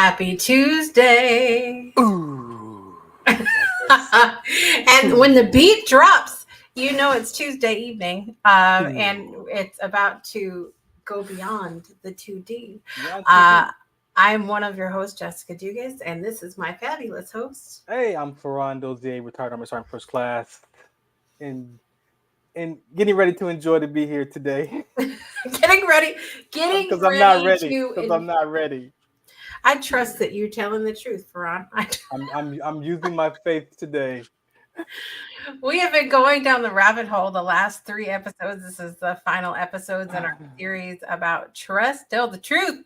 Happy Tuesday. Ooh. And when the beat drops, you know it's Tuesday evening. And it's about to go beyond the 2D. Beyond Uh, 2D. I'm one of your hosts, Jessica Dugas, and this is my fabulous host. Hey, I'm Farron Dozier, retired Army Sgt. First Class, and getting ready to enjoy to be here today. getting ready, getting Because I'm not ready ready. to. Because I'm not ready. I trust that you're telling the truth, Faran. I'm using my faith today. We have been going down the rabbit hole the last 3 episodes. This is the final episodes in our series about trust. Tell the truth.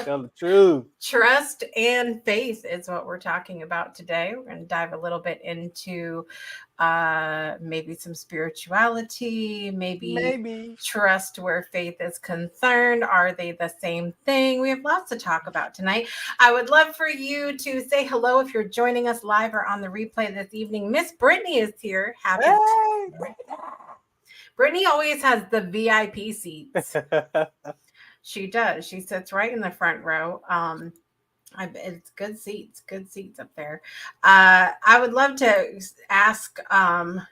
Tell the truth. Trust and faith is what we're talking about today. We're going to dive a little bit into maybe some spirituality, maybe Maybe. trust where faith is concerned. Are they the same thing? We have lots to talk about tonight. I would love for you to say hello if you're joining us live or on the replay this evening. Miss Brittany is here. Hey, Brittany always has the VIP seats. She does. She sits right in the front row. It's good seats up there. I would love to ask the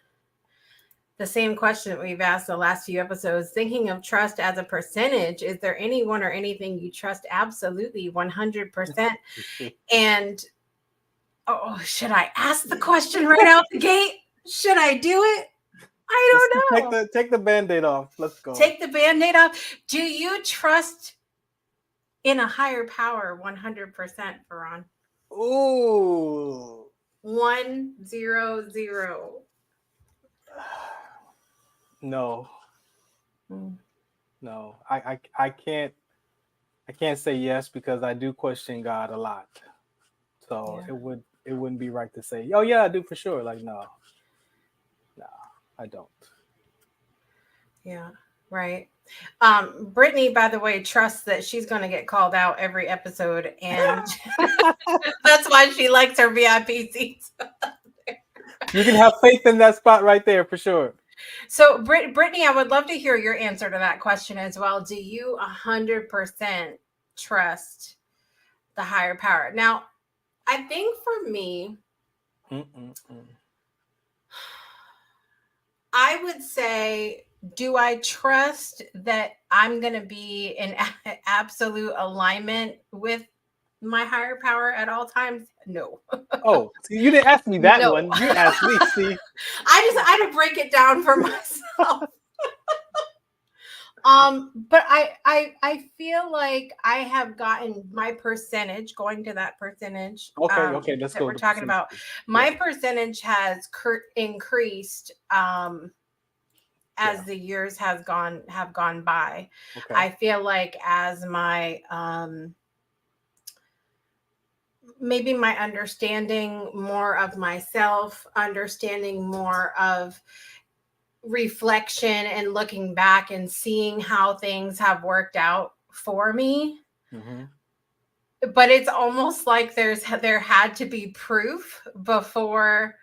same question that we've asked the last few episodes. Thinking of trust as a percentage, is there anyone or anything you trust absolutely 100%? And should I ask the question right out the gate? Should I do it? I don't know. Take the Band-Aid off. Let's go. Take the Band-Aid off. Do you trust in a higher power 100%, Farron? Ooh. 100. No. No. I can't say yes because I do question God a lot. So it wouldn't be right to say, oh yeah, I do for sure. Like no, I don't. Yeah, right. Brittany, by the way, trusts that she's going to get called out every episode, and that's why she likes her VIP seats. You can have faith in that spot right there for sure. So, Brittany, I would love to hear your answer to that question as well. Do you 100% trust the higher power? Now, I think for me, I would say, do I trust that I'm going to be in absolute alignment with my higher power at all times? No. Oh, so you didn't ask me that one. You asked me. See, I had to break it down for myself. But I feel like I have gotten my percentage, going to that percentage. Okay, let's go. We're talking about my percentage has increased as the years have gone by. Okay. I feel like as my maybe my understanding more of myself, understanding more of reflection and looking back and seeing how things have worked out for me. Mm-hmm. But it's almost like there had to be proof before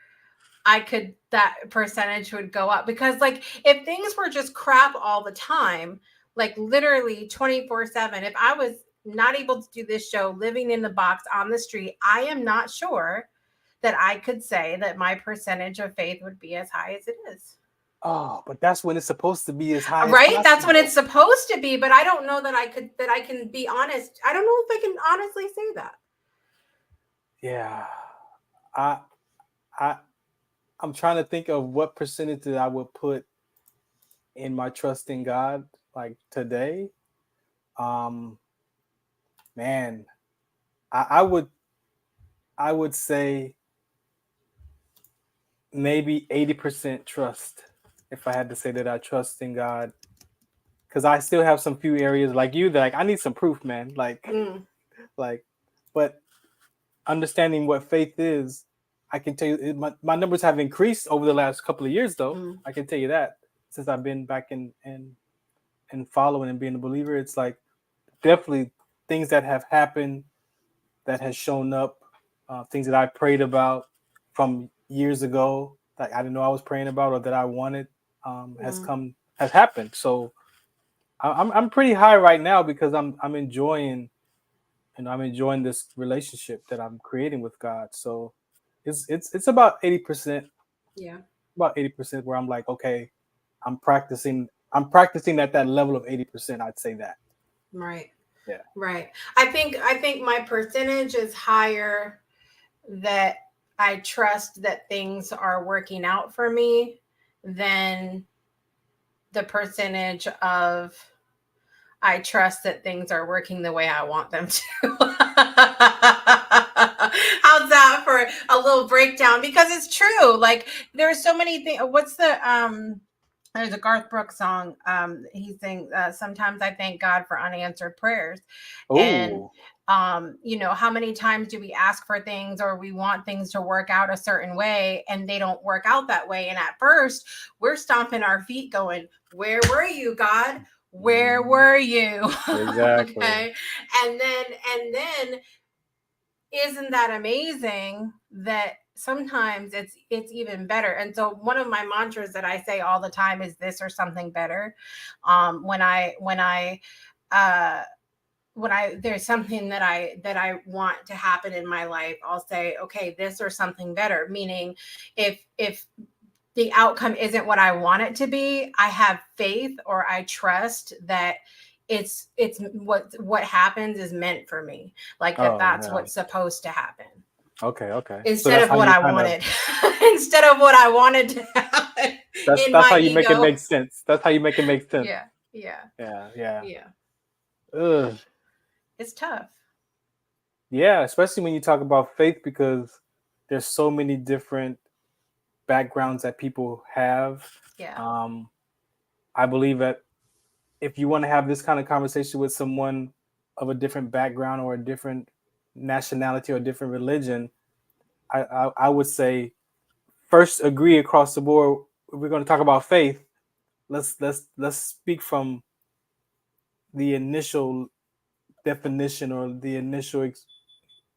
that percentage would go up, because like if things were just crap all the time, like literally 24/7, if I was not able to do this show, living in the box on the street, I am not sure that I could say that my percentage of faith would be as high as it is. Oh, but that's when it's supposed to be as high, right? As that's when it's supposed to be, but I don't know that I can be honest. I don't know if I can honestly say that. Yeah. I'm trying to think of what percentage that I would put in my trust in God like today. Man, I would say maybe 80% trust, if I had to say that I trust in God, because I still have some few areas like you that like I need some proof, man. But understanding what faith is, I can tell you my numbers have increased over the last couple of years, though. I can tell you that since I've been back and following and being a believer. It's like definitely things that have happened that has shown up, things that I prayed about from years ago that I didn't know I was praying about or that I wanted has happened. So I'm pretty high right now because I'm enjoying I'm enjoying this relationship that I'm creating with God. So it's about 80%, Yeah. about 80% where I'm like, okay, I'm practicing at that level of 80%. I'd say that. Right. Yeah. Right. I think my percentage is higher that I trust that things are working out for me than the percentage of I trust that things are working the way I want them to. How's that for a little breakdown? Because it's true. Like there's so many things. What's the there's a Garth Brooks song. He sings, sometimes I thank God for unanswered prayers. And Oh, how many times do we ask for things or we want things to work out a certain way and they don't work out that way? And at first we're stomping our feet going, where were you, God? Where were you? exactly. Okay. And then isn't that amazing that sometimes it's even better? And so one of my mantras that I say all the time is this or something better. Uh when I there's something that I want to happen in my life, I'll say, okay, this or something better. Meaning if the outcome isn't what I want it to be, I have faith or I trust that it's what happens is meant for me. Like Oh, that's yeah. what's supposed to happen Okay, okay. So instead that's of how what you I kind of wanted. Instead of what I wanted to happen in that's how my you make it ego. make sense. That's how you make it make sense. Yeah. Yeah. Yeah, yeah. Yeah. Ugh. It's tough. Yeah, especially when you talk about faith because there's so many different backgrounds that people have. Yeah. Um, I believe that if you want to have this kind of conversation with someone of a different background or a different nationality or a different religion, I would say first agree across the board. If we're going to talk about faith, let's speak from the initial definition or the initial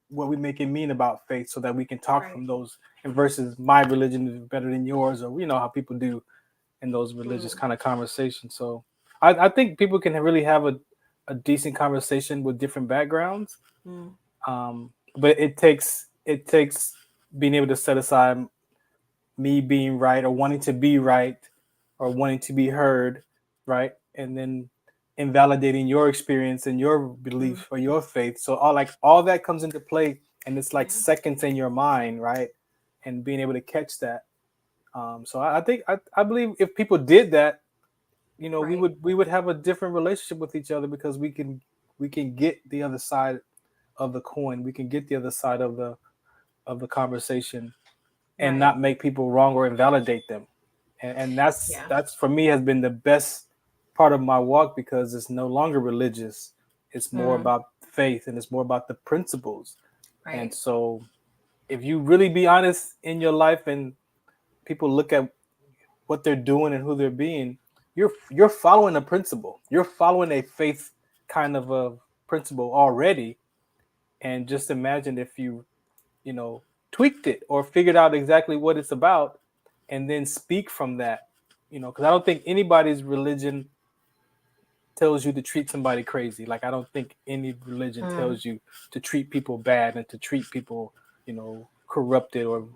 what we make it mean about faith so that we can talk Right. from those and versus my religion is better than yours or how people do in those religious kind of conversations. So I think people can really have a decent conversation with different backgrounds. Mm. But it takes being able to set aside me being right or wanting to be right or wanting to be heard, right? And then invalidating your experience and your belief or your faith. So all that comes into play and it's like Yeah. seconds in your mind, right? And being able to catch that. So I think I believe if people did that, we Right. would have a different relationship with each other because we can get the other side of the coin. We can get the other side of the conversation and Right. not make people wrong or invalidate them. And that's Yeah. that's for me has been the best part of my walk because it's no longer religious. It's more Mm. about faith and it's more about the principles. And Right. so if you really be honest in your life and people look at what they're doing and who they're being, you're following a principle. You're following a faith kind of a principle already. And just imagine if you know, tweaked it or figured out exactly what it's about and then speak from that, because I don't think anybody's religion tells you to treat somebody crazy. Like, I don't think any religion Mm. tells you to treat people bad and to treat people, corrupted or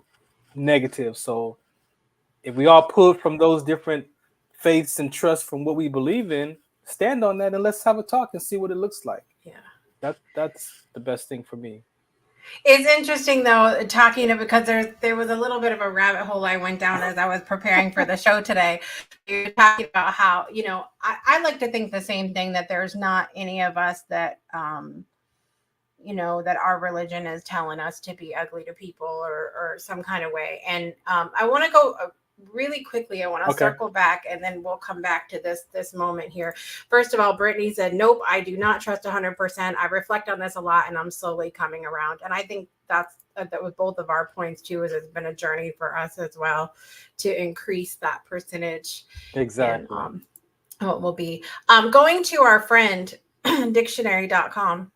negative. So if we all pull from those different faiths and trust from what we believe in, stand on that and let's have a talk and see what it looks like. Yeah. That's the best thing for me. It's interesting though talking to because there was a little bit of a rabbit hole I went down as I was preparing for the show today. You're talking about how I like to think the same thing that there's not any of us that that our religion is telling us to be ugly to people or some kind of way. And I want to go really quickly. I want to Okay. circle back and then we'll come back to this moment here. First of all, Brittany said, nope, I do not trust 100%. I reflect on this a lot and I'm slowly coming around. And I think that with both of our points too, is it's been a journey for us as well to increase that percentage. Exactly. And what will be going to our friend dictionary.com.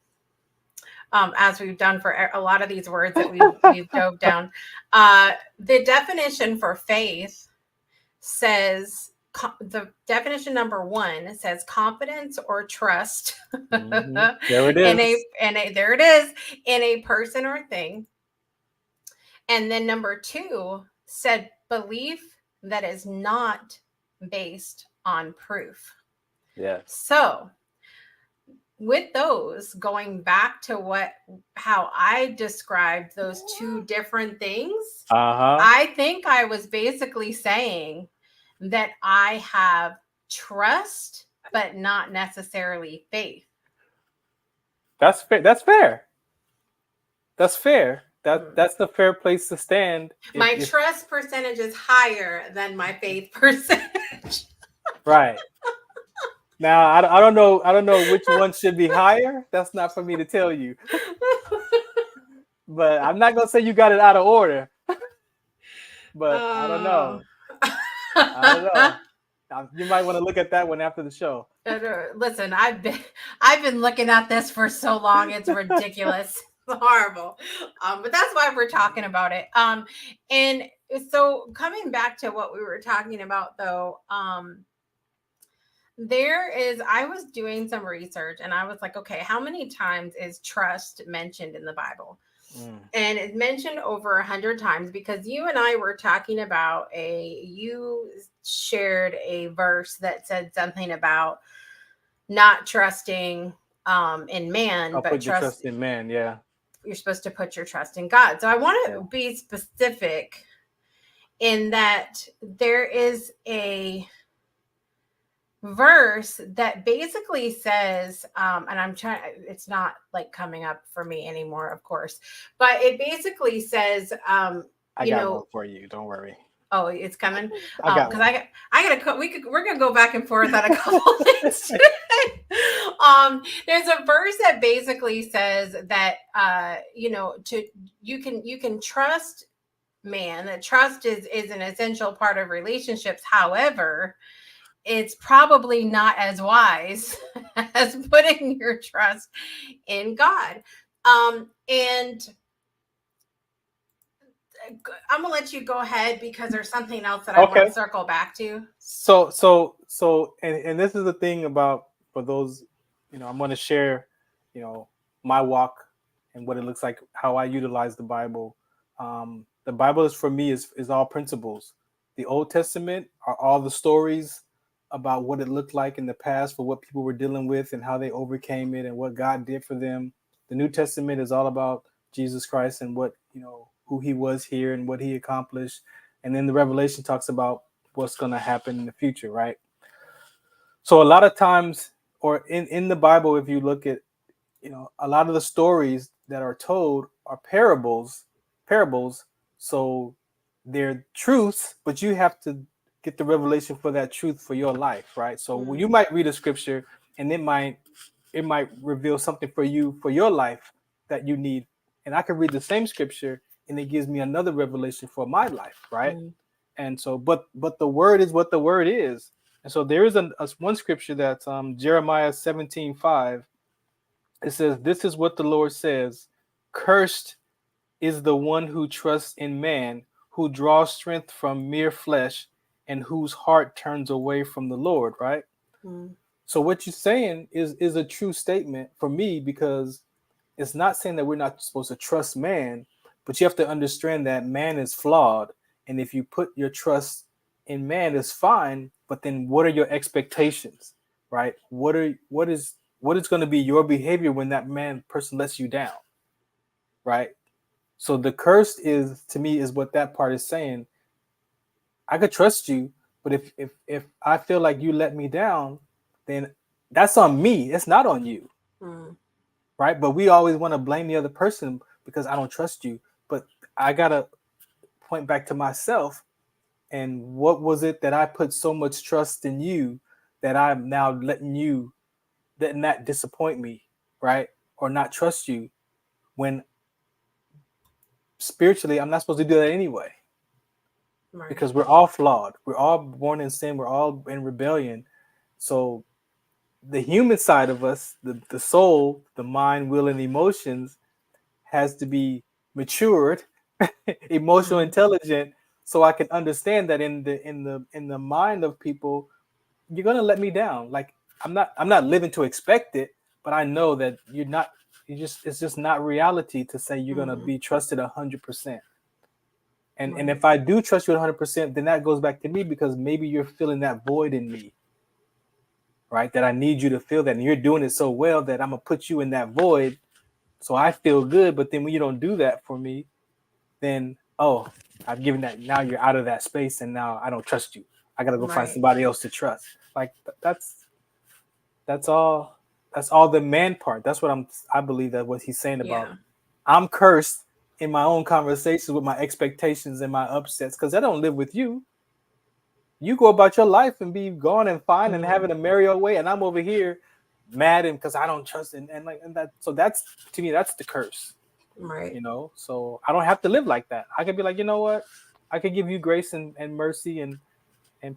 As we've done for a lot of these words that we've dove down. The definition for faith says the definition number 1 says confidence or trust There it is. there it is, in a person or thing. And then number 2 said belief that is not based on proof. Yes. So with those, going back to how I described those 2 different things, I think I was basically saying that I have trust, but not necessarily faith. That's fair. That's fair. That's fair. That's the fair place to stand. My trust percentage is higher than my faith percentage. Right. Now, I don't know. I don't know which one should be higher. That's not for me to tell you. But I'm not gonna say you got it out of order. But I don't know. I don't know. You might want to look at that one after the show. Listen, I've been looking at this for so long. It's ridiculous. It's horrible. But that's why we're talking about it. And so coming back to what we were talking about, though, I was doing some research and I was like, okay, how many times is trust mentioned in the Bible? And it's mentioned over 100 times, because you and I were talking about you shared a verse that said something about not trusting in man, but trust in man. Yeah. You're supposed to put your trust in God. So I want to be specific in that there is a verse that basically says, and I'm trying, it's not like coming up for me anymore, of course, but it basically says, I got one for you. Don't worry. Oh, it's coming. Because we're gonna go back and forth on a couple things today. There's a verse that basically says that you can trust man. That trust is an essential part of relationships. However, it's probably not as wise as putting your trust in God. And I'm gonna let you go ahead, because there's something else that I want to circle back to. So, and this is the thing about, for those, I'm going to share, my walk and what it looks like, how I utilize the Bible. The Bible is, for me, is all principles. The Old Testament are all the stories about what it looked like in the past, for what people were dealing with and how they overcame it and what God did for them. The New Testament is all about Jesus Christ and what, who he was here and what he accomplished. And then the Revelation talks about what's going to happen in the future, right? So a lot of times, or in the Bible, if you look at, a lot of the stories that are told are parables. So they're truths, but you have to get the revelation for that truth for your life, right? So you might read a scripture and it might reveal something for you for your life that you need. And I can read the same scripture and it gives me another revelation for my life, right? And so, but the word is what the word is. And so there is one scripture that's Jeremiah 17:5. It says, "This is what the Lord says: Cursed is the one who trusts in man, who draws strength from mere flesh, and whose heart turns away from the Lord," right? So what you're saying is a true statement for me, because it's not saying that we're not supposed to trust man, but you have to understand that man is flawed. And if you put your trust in man, it's fine, but then what are your expectations, right? What is going to be your behavior when that person lets you down, right? So the curse is, to me, is what that part is saying. I could trust you, but if I feel like you let me down, then that's on me. It's not on you. Right? But we always want to blame the other person because I don't trust you. But I got to point back to myself. And what was it that I put so much trust in you that I'm now letting that disappoint me, right? Or not trust you, when spiritually I'm not supposed to do that anyway. Right. Because we're all flawed. We're all born in sin. We're all in rebellion. So the human side of us, the soul, the mind, will, and emotions, has to be matured, emotional, intelligent, so I can understand that in the mind of people, you're gonna let me down. Like I'm not living to expect it, but I know that you're not. It's just not reality to say you're gonna be trusted 100%. And if I do trust you 100%, then that goes back to me, because maybe you're feeling that void in me, right? That I need you to feel that, and you're doing it so well that I'm gonna put you in that void, so I feel good. But then when you don't do that for me, then I've given that. Now you're out of that space, and now I don't trust you. I gotta go find somebody else to trust. Like that's all. That's all the man part. That's what I believe that what he's saying about. I'm cursed in my own conversations with my expectations and my upsets, because I don't live with you. You go about your life and be gone and fine and having a merry old way, and I'm over here mad and because I don't trust and that. So that's, to me, that's the curse, right? You know, so I don't have to live like that. I could be like, you know what, I could give you grace and mercy and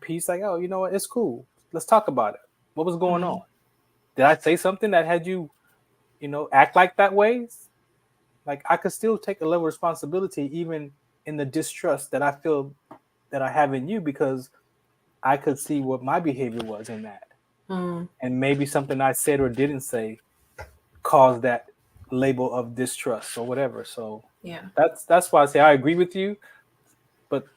peace. Like, oh, you know what, it's cool. Let's talk about it. What was going on? Did I say something that had you, act like that way? Like, I could still take a level of responsibility even in the distrust that I feel that I have in you, because I could see what my behavior was in that. And maybe something I said or didn't say caused that label of distrust or whatever. So that's why I say I agree with you, but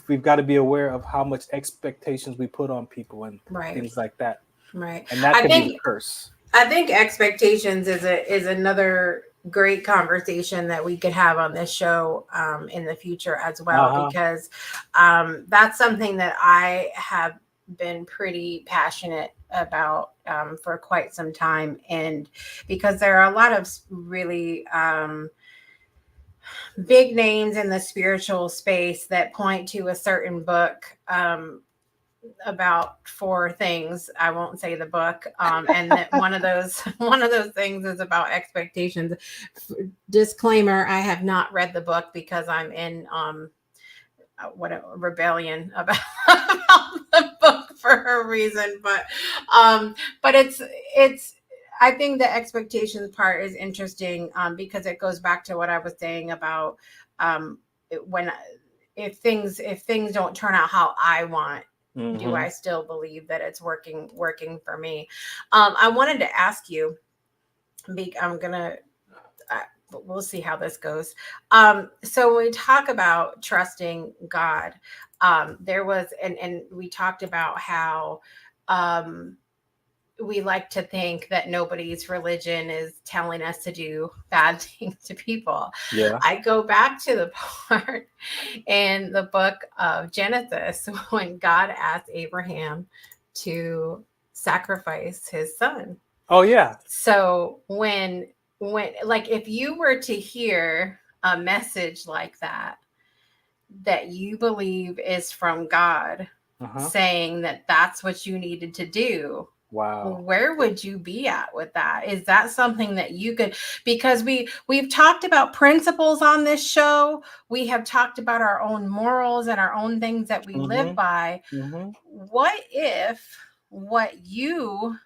we've got to be aware of how much expectations we put on people and things like that. Right. And that could be the curse. I think expectations is another great conversation that we could have on this show in the future as well, because that's something that I have been pretty passionate about for quite some time. And because there are a lot of really big names in the spiritual space that point to a certain book about 4 things. I won't say the book. And that one of those things is about expectations. Disclaimer, I have not read the book because I'm in rebellion about the book for a reason. But it's I think the expectations part is interesting because it goes back to what I was saying about if things don't turn out how I want. Do I still believe that it's working for me? I wanted to ask you, we'll see how this goes. So when we talk about trusting God, there was, and we talked about how we like to think that nobody's religion is telling us to do bad things to people. Yeah. I go back to the part in the book of Genesis when God asked Abraham to sacrifice his son. Oh, yeah. So when like, if you were to hear a message like that you believe is from God, saying that that's what you needed to do, wow, where would you be at with that? Is that something that you could, because we've talked about principles on this show. We have talked about our own morals and our own things that we live by. What if what you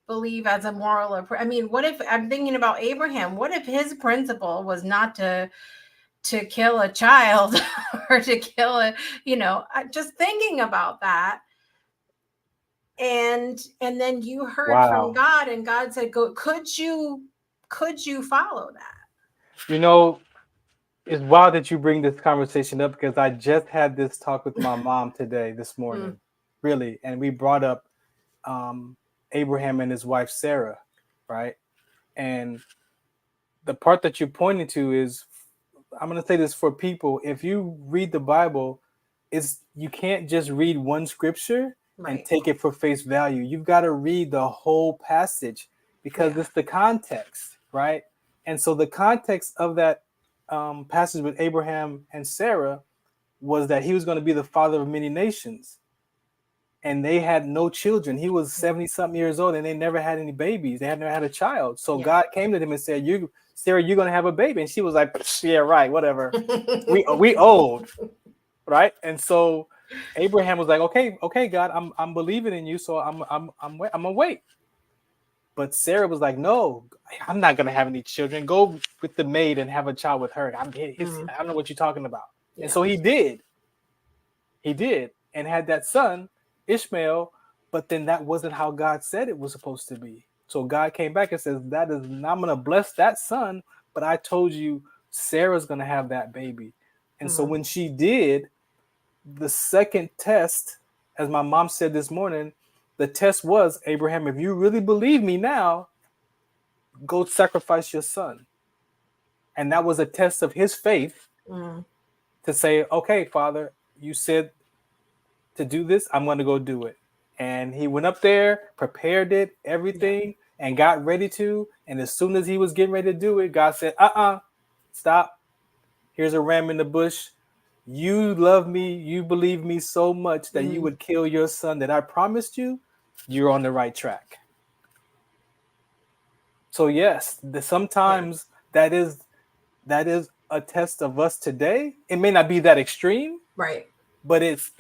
believe as a moral, I mean, what if, I'm thinking about Abraham, what if his principle was not to kill a child or to kill just thinking about that. And then you heard from God, and God said, "Go." Could you follow that? It's wild that you bring this conversation up, because I just had this talk with my mom this morning, really, and we brought up Abraham and his wife Sarah, right? And the part that you're pointing to is, I'm going to say this for people: if you read the Bible, you can't just read one scripture and take it for face value. You've got to read the whole passage, because it's the context, right? And so the context of that passage with Abraham and Sarah was that he was going to be the father of many nations, and they had no children. He was 70-something years old, and they never had any babies. They had never had a child. So God came to them and said, Sarah, you're going to have a baby. And she was like, yeah, right, whatever. we old, right? And so Abraham was like, okay, God, I'm believing in you, so I'm gonna wait. But Sarah was like, no, I'm not gonna have any children. Go with the maid and have a child with her. I don't know what you're talking about. Yeah. And so he did. He did, and had that son, Ishmael. But then that wasn't how God said it was supposed to be. So God came back and says, I'm gonna bless that son, but I told you Sarah's gonna have that baby. And so when she did, the second test, as my mom said this morning, the test was, Abraham, if you really believe me now, go sacrifice your son. And that was a test of his faith to say, okay, Father, you said to do this, I'm going to go do it. And he went up there, prepared it, everything, and got ready to. And as soon as he was getting ready to do it, God said, stop. Here's a ram in the bush. You love me, you believe me so much that you would kill your son that I promised you. You're on the right track. So yes, sometimes that is a test of us today. It may not be that extreme, right? But it's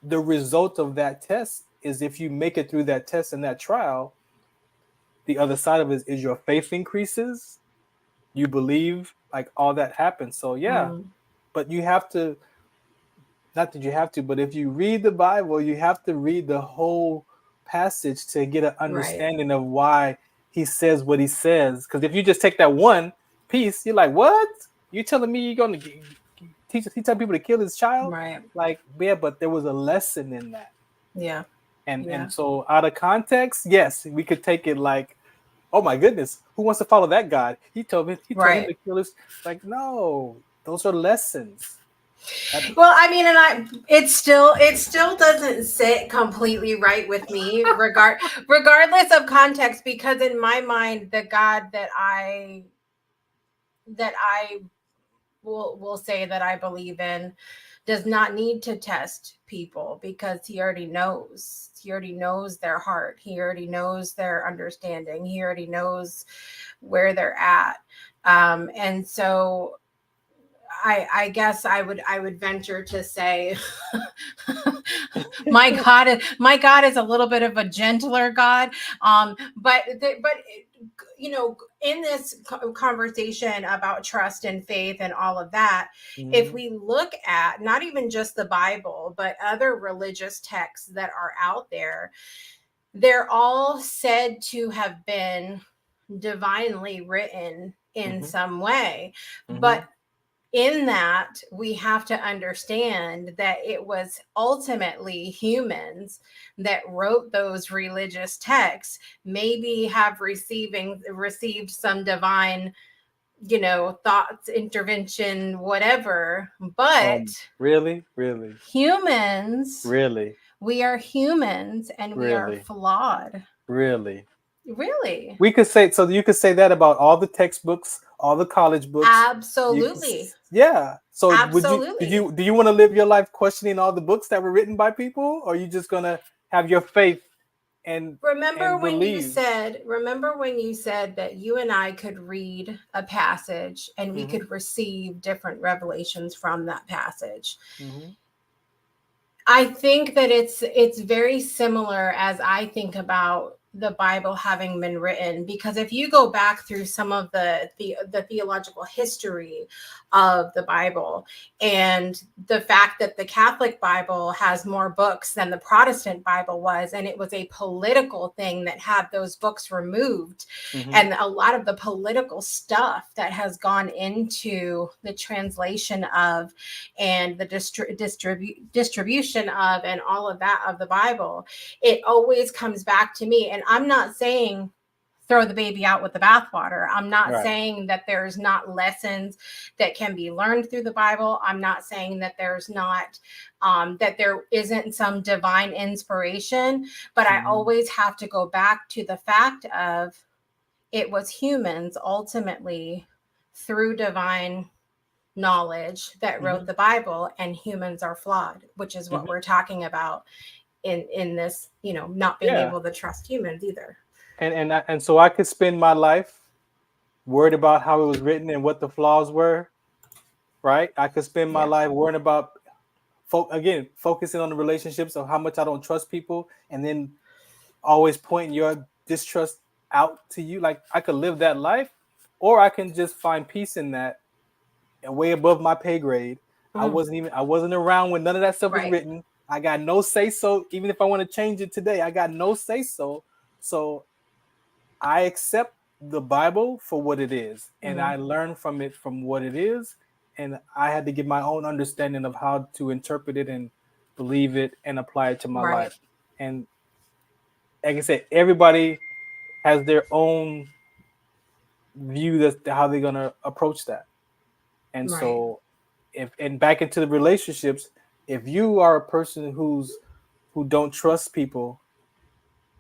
the result of that test is if you make it through that test and that trial, the other side of it is your faith increases. You believe, like all that happens. So but you have to. Not that you have to, but if you read the Bible, you have to read the whole passage to get an understanding of why he says what he says. Because if you just take that one piece, you're like, what? You telling me you're going to teach people to kill his child? Right. Like, yeah, but there was a lesson in that. Yeah. And so out of context, yes, we could take it like, oh my goodness, who wants to follow that God? He told him to kill his. Like, no, those are lessons. Well, I mean, and it still doesn't sit completely right with me, regardless of context, because in my mind, the God that I will say that I believe in does not need to test people because he already knows. He already knows their heart. He already knows their understanding. He already knows where they're at. And so I guess I would venture to say my God is a little bit of a gentler God. But you know, in this conversation about trust and faith and all of that, if we look at not even just the Bible, but other religious texts that are out there, they're all said to have been divinely written in some way. But in that, we have to understand that it was ultimately humans that wrote those religious texts, maybe have received some divine, thoughts, intervention, whatever. But really, humans, we are humans and we are flawed. Really. We could say, so you could say that about all the textbooks, all the college books. Absolutely. So absolutely. do you want to live your life questioning all the books that were written by people, or are you just going to have your faith and remember when believe? you said that you and I could read a passage and we could receive different revelations from that passage. I think that it's very similar as I think about the Bible having been written, because if you go back through some of the theological history of the Bible and the fact that the Catholic Bible has more books than the Protestant Bible was, and it was a political thing that had those books removed, and a lot of the political stuff that has gone into the translation of and the distribution of and all of that of the Bible, it always comes back to me. And I'm not saying throw the baby out with the bathwater. I'm not saying that there's not lessons that can be learned through the Bible. I'm not saying that there's not, that there isn't some divine inspiration, but I always have to go back to the fact of it was humans ultimately through divine knowledge that wrote the Bible, and humans are flawed, which is what we're talking about in this, not being able to trust humans either. And so I could spend my life worried about how it was written and what the flaws were, right? I could spend my life worrying about focusing on the relationships of how much I don't trust people, and then always pointing your distrust out to you. Like I could live that life, or I can just find peace in that and way above my pay grade. I wasn't around when none of that stuff was Right. written. I got no say so. Even if I want to change it today, I got no say so. So I accept the Bible for what it is, and I learn from it from what it is. And I had to get my own understanding of how to interpret it and believe it and apply it to my Right. life. And like I said, everybody has their own view that's how they're gonna approach that. And Right. so if and back into the relationships, if you are a person who don't trust people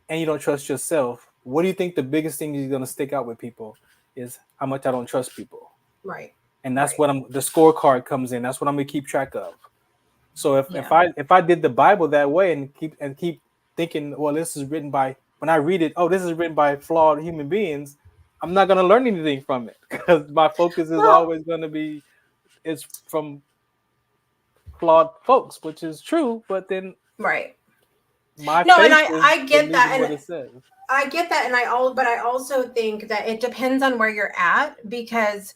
and you don't trust yourself, what do you think the biggest thing is gonna stick out with people is how much I don't trust people. Right. And that's Right. what the scorecard comes in. That's what I'm gonna keep track of. So Yeah. if I did the Bible that way and keep thinking, well, this is written by when I read it, oh, this is written by flawed human beings, I'm not gonna learn anything from it because my focus is Well, always gonna be it's from flawed folks, which is true, but then right. my No, and faith I is I get that, believing what and it says. I get that, and but I also think that it depends on where you're at because,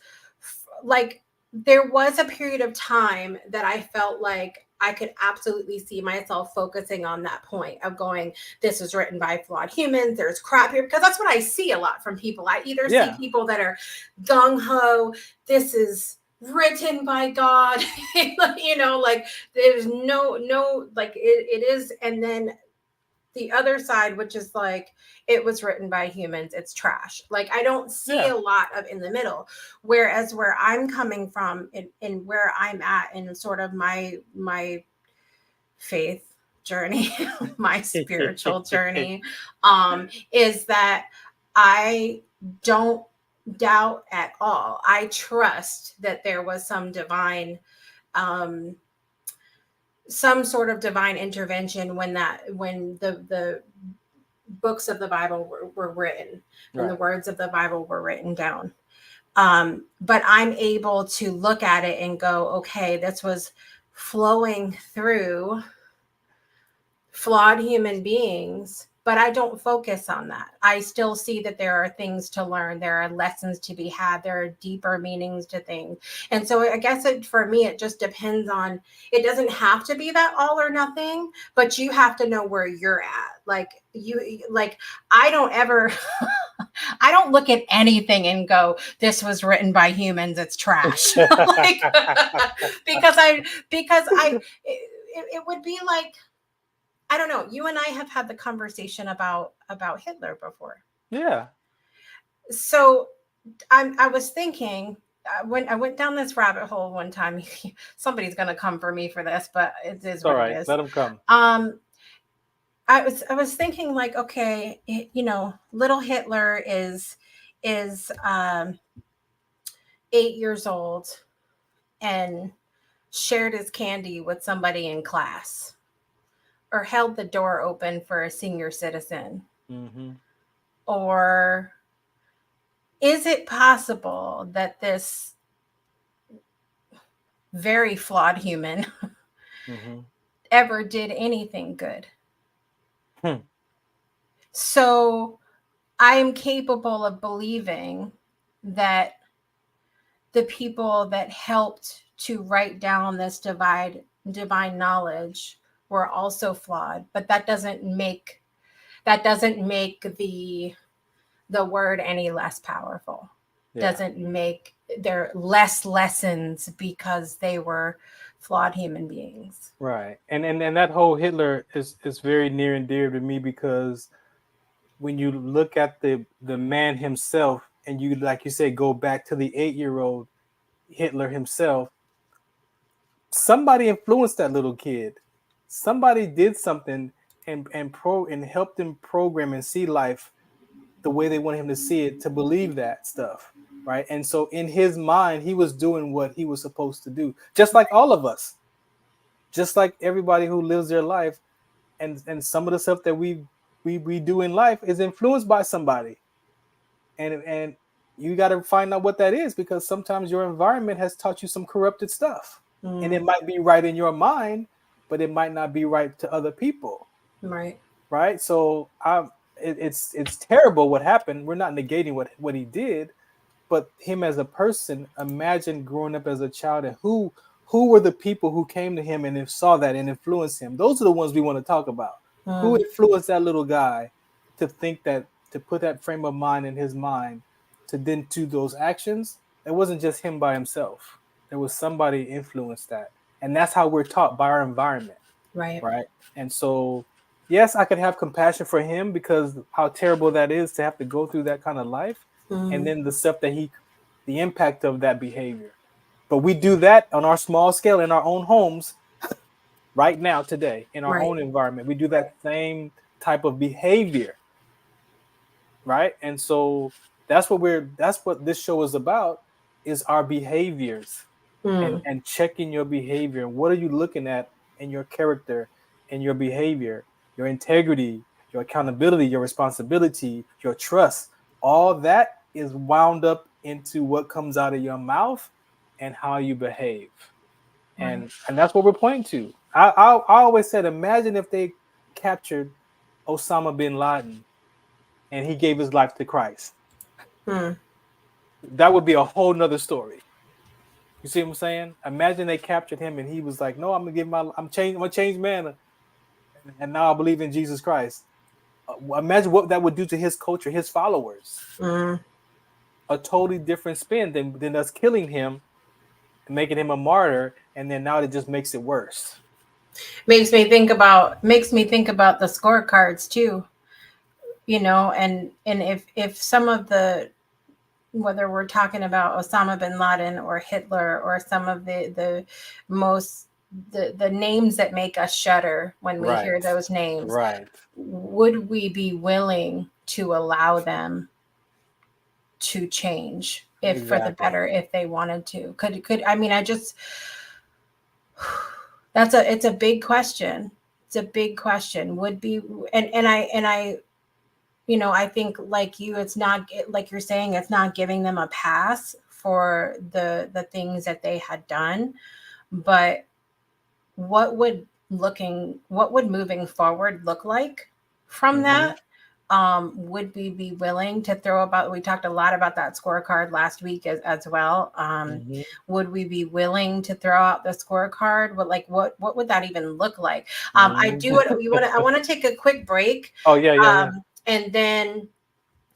like, there was a period of time that I felt like I could absolutely see myself focusing on that point of going, this is written by flawed humans. There's crap here because that's what I see a lot from people. I either see Yeah. people that are gung ho, this is written by God, like there's like it is, and then the other side, which is like it was written by humans, it's trash. Like I don't see Yeah. a lot of in the middle. Whereas where I'm coming from and where I'm at in sort of my faith journey, my spiritual journey, is that I don't doubt at all. I trust that there was some sort of divine intervention when the books of the Bible were written and the Right. words of the Bible were written down. But I'm able to look at it and go, okay, this was flowing through flawed human beings, but I don't focus on that. I still see that there are things to learn. There are lessons to be had. There are deeper meanings to things. And so I guess for me, it just depends on, it doesn't have to be that all or nothing, but you have to know where you're at. I don't ever, I don't look at anything and go, this was written by humans. It's trash. like, it would be like, I don't know. You and I have had the conversation about Hitler before. Yeah. So I was thinking when I went down this rabbit hole one time. Somebody's gonna come for me for this, but it is It's all what it right. is. Let them come. I was thinking like, okay, little Hitler is 8 years old and shared his candy with somebody in class or held the door open for a senior citizen. Mm-hmm. Or is it possible that this very flawed human Mm-hmm. ever did anything good? Hmm. So I am capable of believing that the people that helped to write down this divine knowledge were also flawed, but that doesn't make the word any less powerful. Yeah. Doesn't make there less lessons because they were flawed human beings. Right. And that whole Hitler is very near and dear to me because when you look at the man himself and you like you say go back to the 8-year-old Hitler himself, somebody influenced that little kid. Somebody did something and helped him program and see life the way they wanted him to see it, to believe that stuff, right? And so in his mind, he was doing what he was supposed to do, just like all of us, just like everybody who lives their life. And some of the stuff that we do in life is influenced by somebody, and you got to find out what that is, because sometimes your environment has taught you some corrupted stuff, and it might be right in your mind, but it might not be right to other people. Right. Right. So it's terrible what happened. We're not negating what he did, but him as a person, imagine growing up as a child and who were the people who came to him and saw that and influenced him. Those are the ones we want to talk about. Who influenced that little guy to think that, to put that frame of mind in his mind, to then do those actions? It wasn't just him by himself. There was somebody influenced that. And that's how we're taught, by our environment. Right. And so, yes, I could have compassion for him because how terrible that is to have to go through that kind of life. And then the stuff that the impact of that behavior. But we do that on our small scale in our own homes right now, today, in our own environment. We do that same type of behavior. Right. And so that's what this show is about, is our behaviors and checking your behavior. What are you looking at in your character, in your behavior, your integrity, your accountability, your responsibility, your trust? All that is wound up into what comes out of your mouth and how you behave. And that's what we're pointing to. I always said, imagine if they captured Osama bin Laden and he gave his life to Christ. That would be a whole nother story. You see what I'm saying? Imagine they captured him and he was like, no, I'm a changed man. And now I believe in Jesus Christ. Imagine what that would do to his culture, his followers. A totally different spin than us killing him and making him a martyr, and then now it just makes it worse. Makes me think about the scorecards too. You know, and if some of the, whether we're talking about Osama bin Laden or Hitler or some of the names that make us shudder when we hear those names, would we be willing to allow them to change for the better, if they wanted to? Could I mean, it's a big question. It's a big question. Would be, and I you know, I think like you, it's not like you're saying, it's not giving them a pass for the things that they had done, but what would moving forward look like from that? Would we be willing to we talked a lot about that scorecard last week as well. Would we be willing to throw out the scorecard? What would that even look like? I want to take a quick break. And then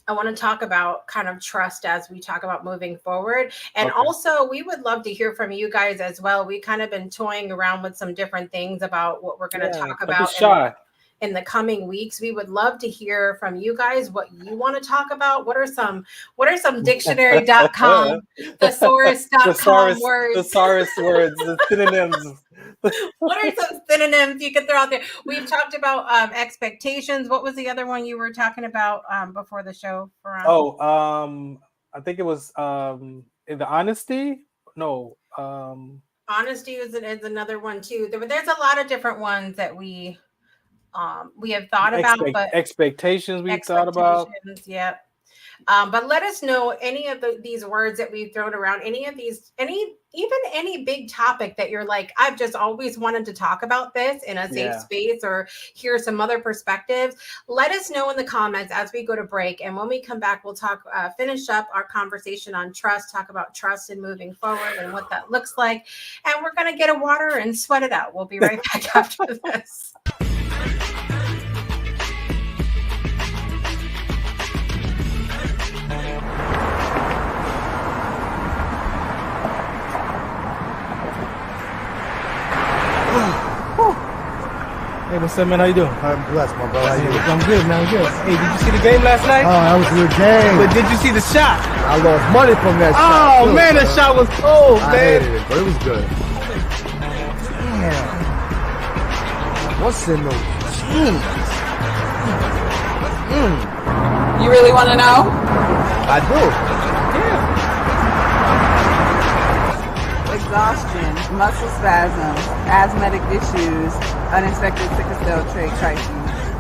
I want to talk about kind of trust as we talk about moving forward. And also, we would love to hear from you guys as well. We kind of been toying around with some different things about what we're going to talk about in the coming weeks. We would love to hear from you guys what you want to talk about. What are some dictionary.com, thesaurus.com words? Thesaurus words, the synonyms. What are some synonyms you could throw out there? We've talked about expectations. What was the other one you were talking about before the show, Farron? I think it was the honesty. No. Honesty is another one too. There's a lot of different ones that we have thought about, but expectations thought about. Yep. But let us know any of these words that we've thrown around, any big topic that you're like, I've just always wanted to talk about this in a safe space or hear some other perspectives. Let us know in the comments as we go to break. And when we come back, we'll finish up our conversation on trust, talk about trust and moving forward and what that looks like. And we're going to get a water and sweat it out. We'll be right back after this. Hey, what's up, man? How you doing? I'm blessed, my brother. How you doing? I'm good, man. I'm good. Hey, did you see the game last night? Oh, that was a good game. But did you see the shot? I lost money from that shot. Oh, man, that shot was cold, man. I hated it, but it was good. Damn. What's in those jeans? You really want to know? I do. Exhaustion, muscle spasms, asthmatic issues, unexpected sickle cell trait crises.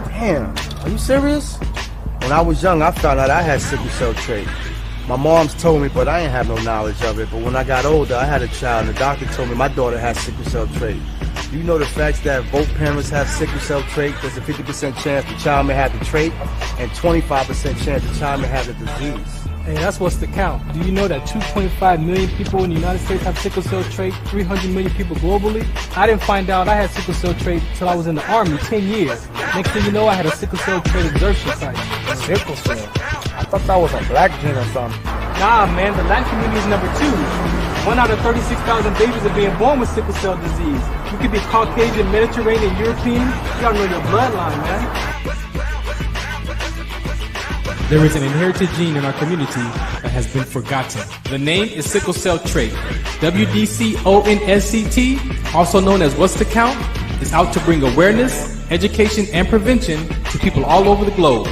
Damn, are you serious? When I was young, I found out I had sickle cell trait. My mom's told me, but I ain't have no knowledge of it. But when I got older, I had a child, and the doctor told me my daughter had sickle cell trait. Do you know the facts that both parents have sickle cell trait? There's a 50% chance the child may have the trait and 25% chance the child may have the disease. Hey, that's what's the count. Do you know that 2.5 million people in the United States have sickle cell trait, 300 million people globally? I didn't find out I had sickle cell trait until I was in the Army, 10 years. Next thing you know, I had a sickle cell trait exertion site. Sickle cell? I thought that was a black gene or something. Nah, man, the Latin community is number 2. 1 out of 36,000 babies are being born with sickle cell disease. You could be Caucasian, Mediterranean, European. You gotta know your bloodline, man. There is an inherited gene in our community that has been forgotten. The name is sickle cell trait. WDCONSCT, also known as What's the Count, is out to bring awareness, education, and prevention to people all over the globe.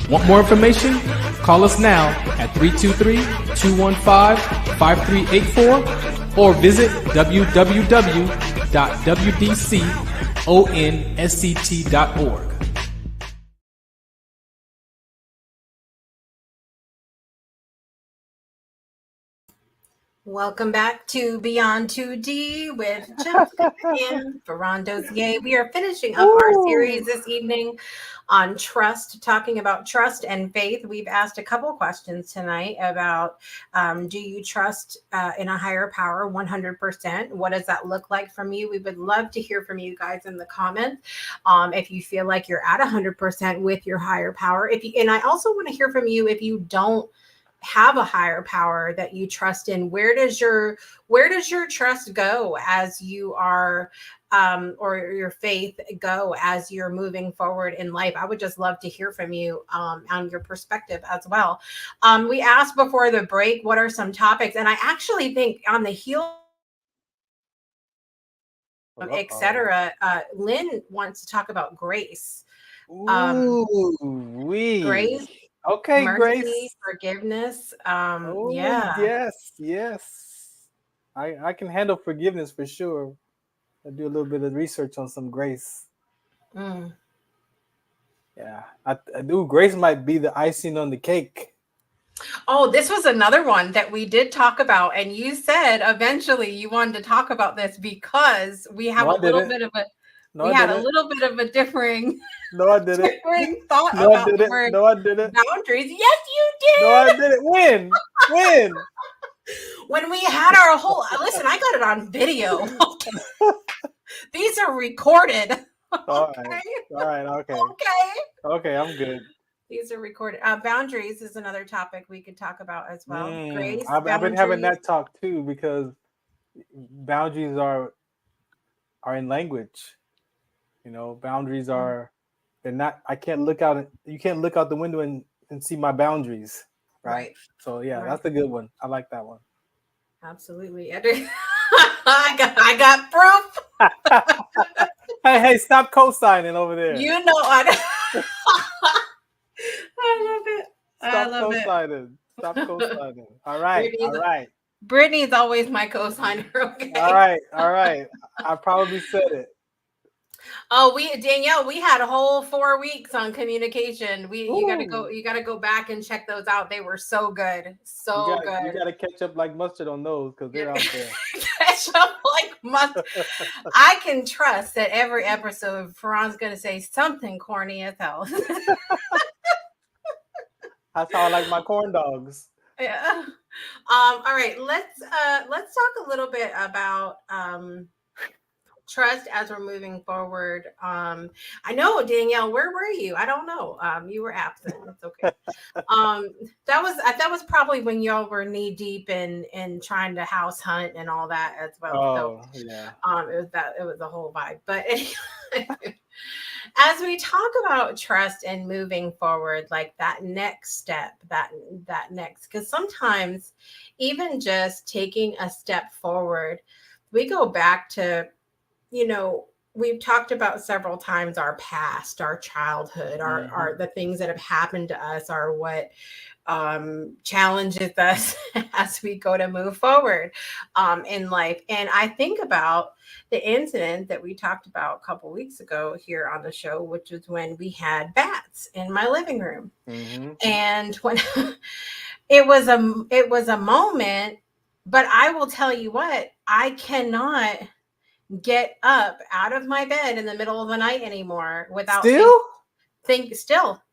Want more information? Call us now at 323-215-5384 or visit www.wdconsct.org. Welcome back to Beyond 2D with Jessica and Farron Dozier. We are finishing up our series this evening on trust, talking about trust and faith. We've asked a couple questions tonight about do you trust in a higher power 100%? What does that look like from you? We would love to hear from you guys in the comments. If you feel like you're at 100% with your higher power. And I also want to hear from you if you don't have a higher power that you trust in. Where does your trust go as you are or your faith go as you're moving forward in life? I would just love to hear from you on your perspective as well. We asked before the break, what are some topics? And I actually think on the heel, etc. Lynn wants to talk about grace. Grace. Okay, mercy, Grace. Forgiveness. Yes. I can handle forgiveness for sure. I do a little bit of research on some grace. Yeah, I do. Grace might be the icing on the cake. Oh, this was another one that we did talk about, and you said eventually you wanted to talk about this because we have a little bit of a differing. No, I didn't. Differing thought No, I about the didn't. word No, I didn't. boundaries. Yes, you did. No, I didn't. When? When we had our whole listen, I got it on video. These are recorded. All right. Okay, I'm good. These are recorded. Boundaries is another topic we could talk about as well. Grace, I've been having that talk too because boundaries are in language. You know, boundaries are they're not. I can't look out. You can't look out the window and see my boundaries. Right. So yeah, that's a good one. I like that one. Absolutely. I got proof. Hey, stop co-signing over there. You know I love it. Stop co-signing. All right. Brittany's always my co-signer. Okay. All right. I probably said it. Oh, Danielle, we had a whole 4 weeks on communication. You gotta go back and check those out. They were so good. Good. You gotta catch up like mustard on those because they're out there. Catch up like mustard. I can trust that every episode Farron's gonna say something corny as hell. That's how I like my corn dogs. Yeah. All right. Let's talk a little bit about trust as we're moving forward. I know, Danielle, where were you? I don't know. You were absent. It's okay. That was probably when y'all were knee deep in trying to house hunt and all that as well. Oh, yeah. It was the whole vibe. But anyway, as we talk about trust and moving forward, like that next step, because sometimes even just taking a step forward, we go back to, we've talked about several times our past, our childhood, our the things that have happened to us are what challenges us as we go to move forward in life. And I think about the incident that we talked about a couple weeks ago here on the show, which was when we had bats in my living room. And when it was a moment, but I will tell you what, I cannot get up out of my bed in the middle of the night anymore without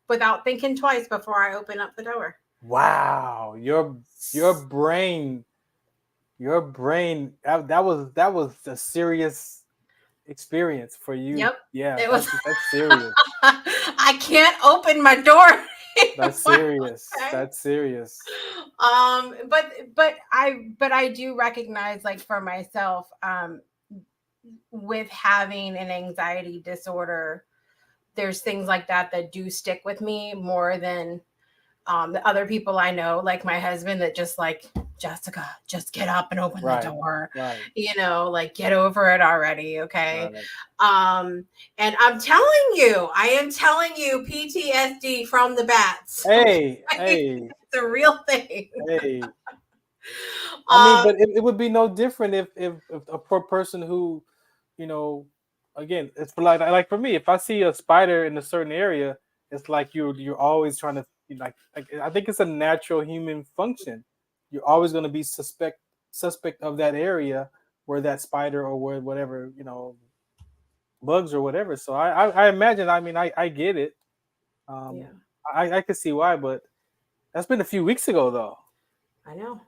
without thinking twice before I open up the door. Wow, your brain, that was a serious experience for you. Yep. Yeah, It was. that's serious. I can't open my door. That's serious. Okay. That's serious. But I do recognize, like, for myself, with having an anxiety disorder, there's things like that do stick with me more than the other people I know, like my husband, that just like, Jessica, just get up and open the door. Right. You know, like, get over it already. Okay. Right. And I am telling you, PTSD from the bats. Hey, It's a real thing. Hey. I mean, but it would be no different if a poor person who, you know, again, it's like for me, if I see a spider in a certain area, it's like you're always trying to, like I think it's a natural human function. You're always going to be suspect of that area where that spider or where whatever, bugs or whatever. So I imagine. I mean, I get it. I could see why, but that's been a few weeks ago, though. I know.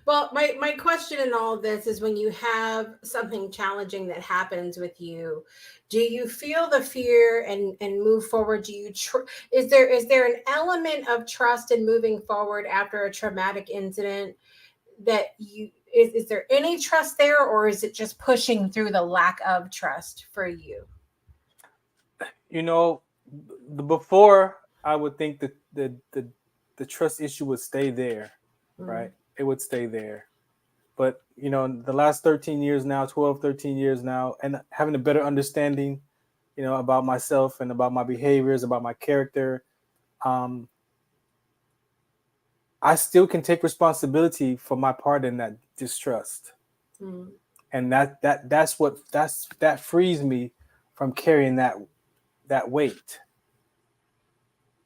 Well, my question in all of this is, when you have something challenging that happens with you, do you feel the fear and move forward? Do you is there an element of trust in moving forward after a traumatic incident that is there any trust there, or is it just pushing through the lack of trust for you? Before, I would think that the trust issue would stay there, right? It would stay there. But, the last 13 years now, and having a better understanding, about myself and about my behaviors, about my character, I still can take responsibility for my part in that distrust. And that frees me from carrying that weight.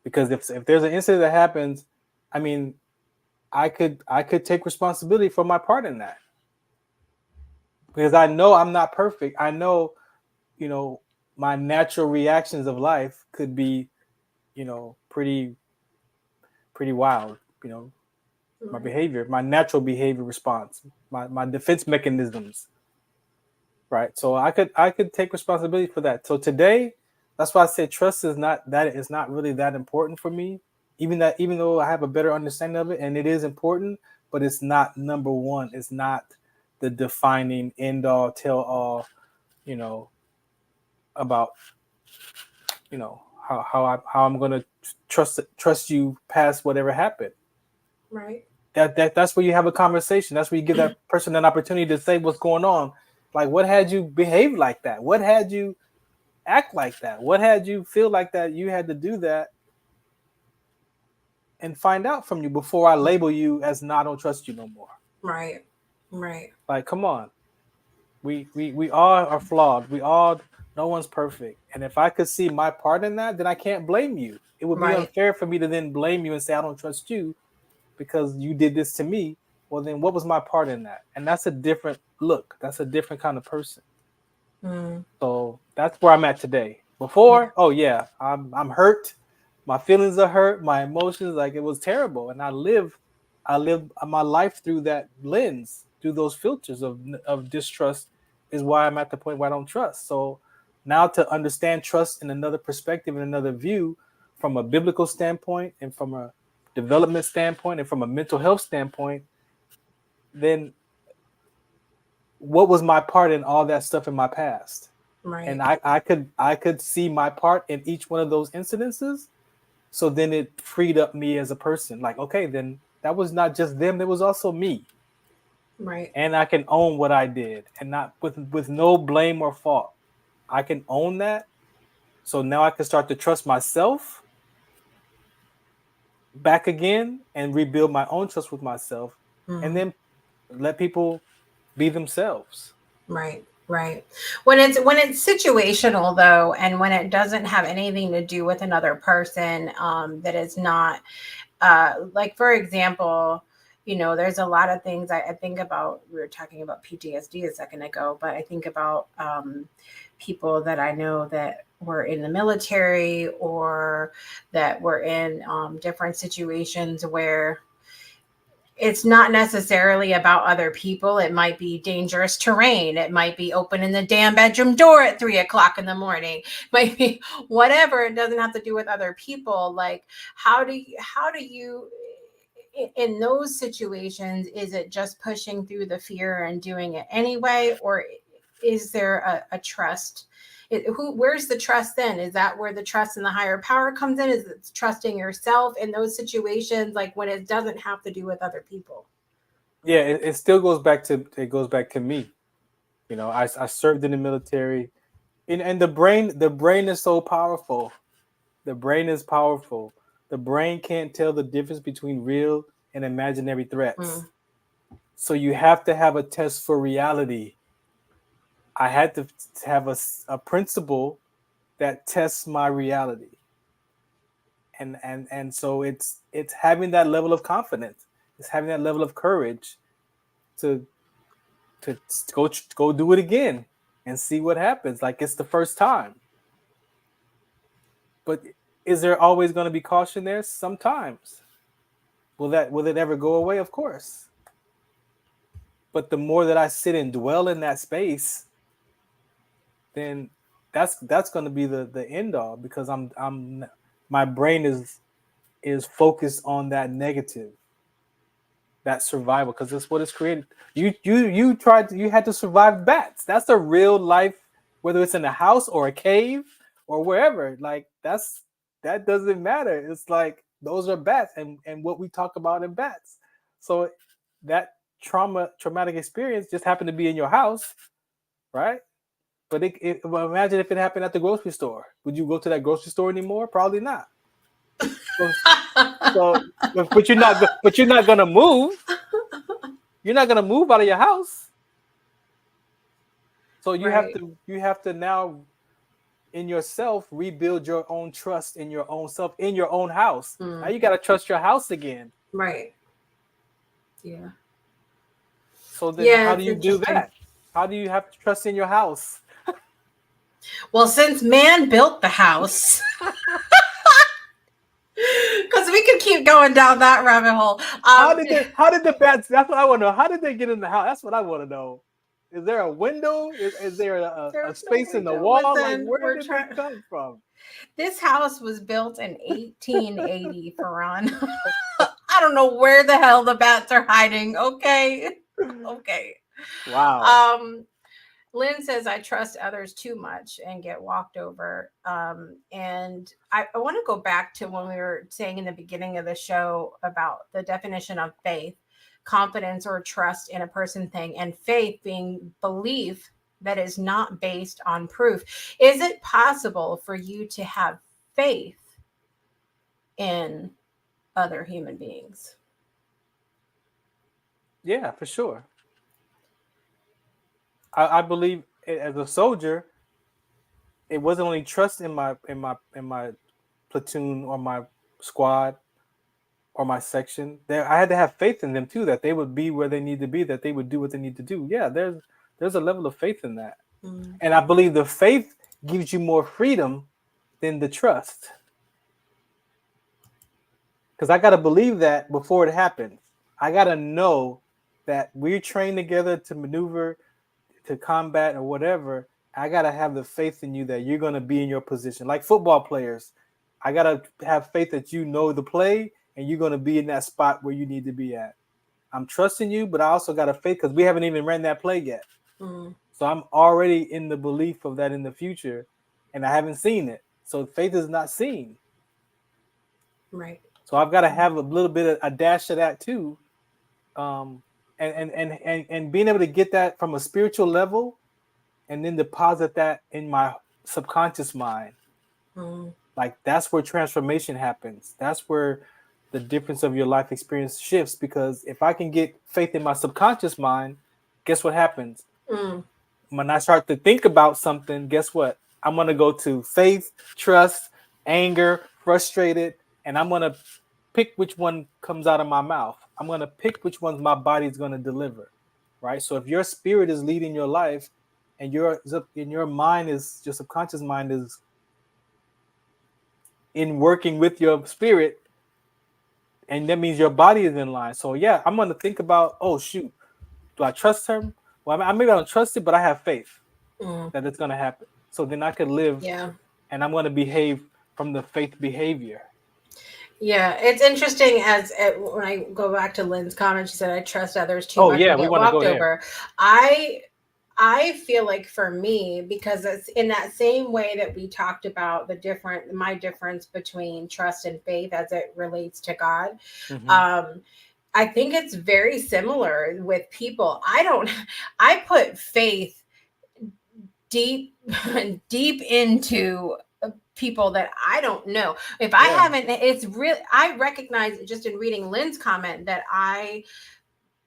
Because if there's an incident that happens, I mean, I could take responsibility for my part in that, because I know I'm not perfect. I know, my natural reactions of life could be, pretty wild. My behavior, my natural behavior response, my defense mechanisms. Right. So I could take responsibility for that. So today, that's why I said trust is not really that important for me. Even though I have a better understanding of it, and it is important, but it's not number one. It's not the defining end all, tell all, about, how I'm going to trust you past whatever happened. Right. That's where you have a conversation. That's where you give that person an opportunity to say what's going on. Like, what had you behave like that? What had you act like that? What had you feel like that you had to do that? And find out from you before I label you as I don't trust you no more. Right. Like, come on. We all are flawed. No one's perfect. And if I could see my part in that, then I can't blame you. It would be unfair for me to then blame you and say I don't trust you because you did this to me. Well, then what was my part in that? And that's a different look. That's a different kind of person. So that's where I'm at today. Before, I'm hurt. My feelings are hurt. My emotions, like, it was terrible. And I live my life through that lens, through those filters of distrust, is why I'm at the point where I don't trust. So now, to understand trust in another perspective and another view, from a biblical standpoint and from a development standpoint and from a mental health standpoint, then what was my part in all that stuff in my past? Right. And I could see my part in each one of those incidences. So then it freed up me as a person. Like, okay, then that was not just them, there was also me. Right. And I can own what I did, and not with no blame or fault. I can own that. So now I can start to trust myself back again and rebuild my own trust with myself, and then let people be themselves. Right. When it's situational, though, and when it doesn't have anything to do with another person, that is not, like, for example, you know, there's a lot of things I think about. We were talking about PTSD a second ago, but I think about people that I know that were in the military or that were in different situations where it's not necessarily about other people. It might be dangerous terrain. It might be opening the damn bedroom door at 3:00 in the morning. It might be whatever. It doesn't have to do with other people. Like, how do you in those situations, is it just pushing through the fear and doing it anyway? Or is there a trust? Where's the trust then? Is that where the trust in the higher power comes in? Is it trusting yourself in those situations, like when it doesn't have to do with other people? Yeah, it still goes back to me. You know, I served in the military, and the brain is so powerful. The brain is powerful. The brain can't tell the difference between real and imaginary threats. So you have to have a test for reality. I had to have a principle that tests my reality. And so it's having that level of confidence. It's having that level of courage to go do it again and see what happens. Like it's the first time. But is there always going to be caution there? Sometimes. Will it ever go away? Of course. But the more that I sit and dwell in that space, then that's going to be the end all, because my brain is focused on that negative, that survival, because that's what it's created. You had to survive bats. That's a real life, whether it's in a house or a cave or wherever. Like that doesn't matter. It's like those are bats, and what we talk about in bats. So that traumatic experience just happened to be in your house, right? But well, imagine if it happened at the grocery store. Would you go to that grocery store anymore? Probably not. But you're not gonna move. You're not gonna move out of your house. So you have to now in yourself rebuild your own trust in your own self, in your own house. Now you got to trust your house again. Right. Yeah. So then how do you do that? How do you have to trust in your house? Well, since man built the house, because we could keep going down that rabbit hole. How did the bats? That's what I want to know. How did they get in the house? That's what I want to know. Is there a window? Is there a space in the wall? Like, where did they come from? This house was built in 1880, Farron. I don't know where the hell the bats are hiding. Okay. Wow. Lynn says, I trust others too much and get walked over. And I want to go back to when we were saying in the beginning of the show about the definition of faith, confidence or trust in a person, thing, and faith being belief that is not based on proof. Is it possible for you to have faith in other human beings? Yeah, for sure. I believe as a soldier, it wasn't only trust in my platoon or my squad or my section. I had to have faith in them too, that they would be where they need to be, that they would do what they need to do. Yeah, there's a level of faith in that. And I believe the faith gives you more freedom than the trust. Because I got to believe that before it happens. I got to know that we're trained together to maneuver, to combat or whatever. I got to have the faith in you that you're going to be in your position. Like football players, I got to have faith that you know the play and you're going to be in that spot where you need to be at. I'm trusting you, but I also got a faith because we haven't even ran that play yet. So I'm already in the belief of that in the future, and I haven't seen it. So faith is not seen. Right. So I've got to have a little bit of a dash of that too. And being able to get that from a spiritual level and then deposit that in my subconscious mind. Like that's where transformation happens. That's where the difference of your life experience shifts, because if I can get faith in my subconscious mind, guess what happens? When I start to think about something, guess what? I'm going to go to faith, trust, anger, frustrated, and I'm going to pick which one comes out of my mouth. I'm going to pick which ones my body's going to deliver, right? So if your spirit is leading your life and your mind is, your subconscious mind is in working with your spirit, and that means your body is in line. So yeah, I'm going to think about, oh shoot, do I trust him? Well, maybe I don't trust it, but I have faith that it's going to happen. So then I could live, and I'm going to behave from the faith behavior. Yeah, it's interesting when I go back to Lynn's comment, she said, I trust others too much Yeah, and we get want to walked go over. there. I feel like for me, because it's in that same way that we talked about my difference between trust and faith as it relates to God. I think it's very similar with people. I put faith deep into people that I don't know. If I haven't, it's real. I recognize just in reading Lynn's comment that I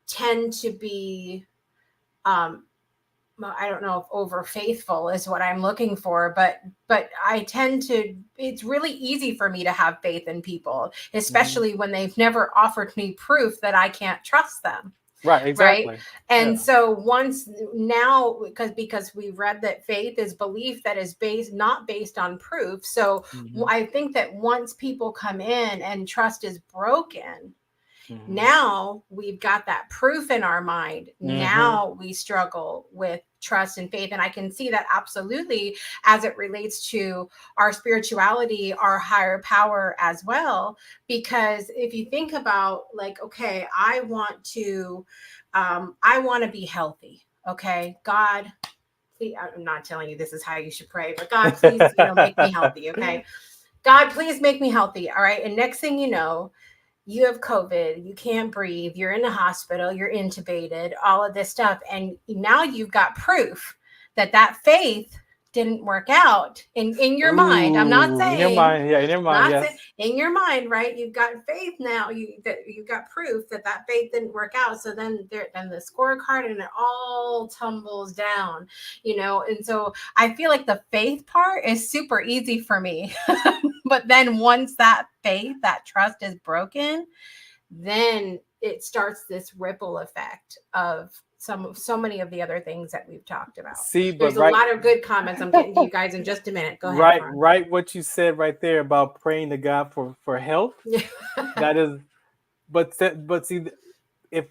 tend to be, I don't know if over faithful is what I'm looking for, but I tend to, it's really easy for me to have faith in people, especially when they've never offered me proof that I can't trust them. Right, exactly. Right. And so once now, because we read that faith is belief that is not based on proof. So I think that once people come in and trust is broken, now we've got that proof in our mind. Now we struggle with trust and faith. And I can see that absolutely as it relates to our spirituality, our higher power as well. Because if you think about like, okay, I want to be healthy. Okay, God, please, I'm not telling you this is how you should pray, but God, please, make me healthy. Okay, God, please make me healthy. All right. And next thing you know, you have COVID, you can't breathe, you're in the hospital, you're intubated, all of this stuff. And now you've got proof that faith didn't work out in your mind. I'm not saying in your mind, in your mind, yes. In your mind, right? You've got faith now. You've got proof that faith didn't work out. So then the scorecard and it all tumbles down, And so I feel like the faith part is super easy for me, but then once that faith, that trust is broken, then it starts this ripple effect of so many of the other things that we've talked about. There's a lot of good comments I'm getting to you guys in just a minute. Go ahead. Right. What you said right there about praying to God for health. That is, but see,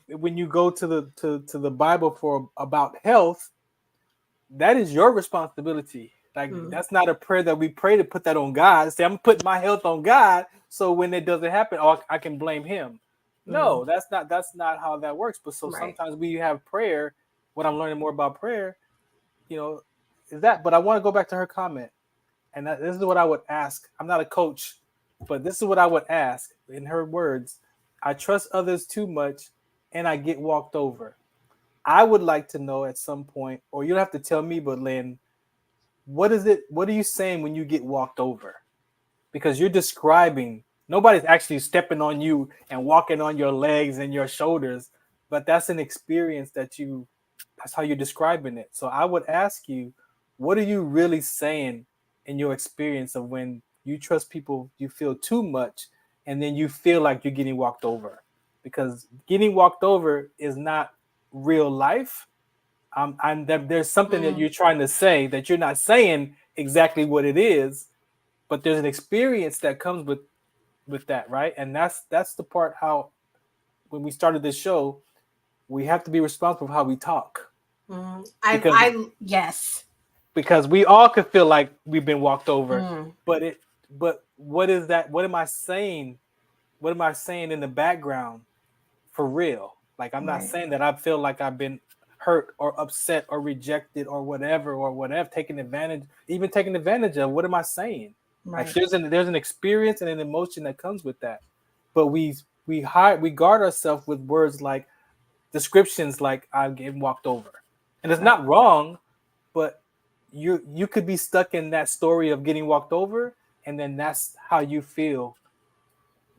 when you go to the Bible about health, that is your responsibility. Like that's not a prayer that we pray to put that on God. Say, I'm putting my health on God, so when it doesn't happen, I can blame Him. No, that's not how that works. But sometimes we have prayer. What I'm learning more about prayer, is that. But I want to go back to her comment, and this is what I would ask. I'm not a coach, but this is what I would ask in her words. I trust others too much, and I get walked over. I would like to know at some point, or you don't have to tell me, but Lynn, what is it? What are you saying when you get walked over? Because you're describing. Nobody's actually stepping on you and walking on your legs and your shoulders, but that's an experience that's how you're describing it. So I would ask you, what are you really saying in your experience of when you trust people, you feel too much, and then you feel like you're getting walked over? Because getting walked over is not real life. There's something that you're trying to say that you're not saying exactly what it is, but there's an experience that comes with that, right? And that's the part how when we started this show, we have to be responsible for how we talk. Yes. Because we all could feel like we've been walked over, but what is that? What am I saying? What am I saying in the background for real? Like I'm not saying that I feel like I've been hurt or upset or rejected or whatever, taken advantage of. What am I saying? Right. Like there's an experience and an emotion that comes with that, but we guard ourselves with words like descriptions like I'm getting walked over, and it's not wrong, but you could be stuck in that story of getting walked over, and then that's how you feel,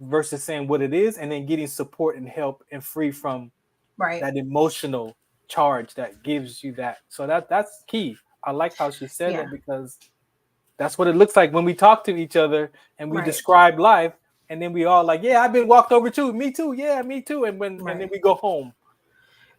versus saying what it is and then getting support and help and free from that emotional charge that gives you that. So that's key. I like how she said that because that's what it looks like when we talk to each other and we describe life. and then we all like, yeah, I've been walked over too. Me too. Yeah, me too. And and then we go home.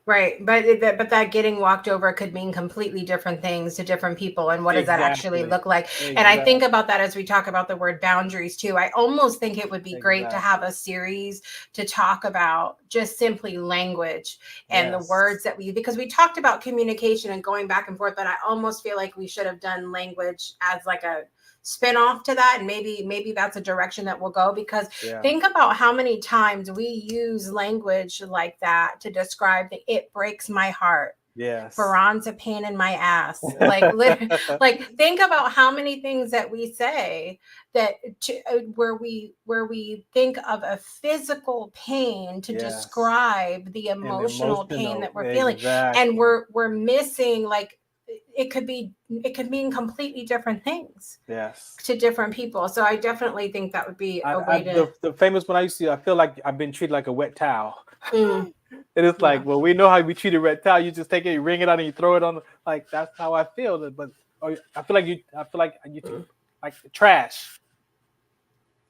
Right. But that getting walked over could mean completely different things to different people. And what does that actually look like? Exactly. And I think about that as we talk about the word boundaries too. I almost think it would be great to have a series to talk about just simply language and the words that because we talked about communication and going back and forth, but I almost feel like we should have done language as like a spin off to that, and maybe that's a direction that we'll go, because think about how many times we use language like that to describe the "it breaks my heart." Yes. Farron's a pain in my ass. Like, like think about how many things that we say that where we think of a physical pain to describe the emotional pain that we're feeling, and we're missing, like, it could mean completely different things to different people. So I definitely think that would be a way to the famous one I used to, I feel like I've been treated like a wet towel. And it's like, well, we know how we treat a wet towel. You just take it, you wring it out, and you throw it on. Like, that's how I feel. But I feel like you like trash.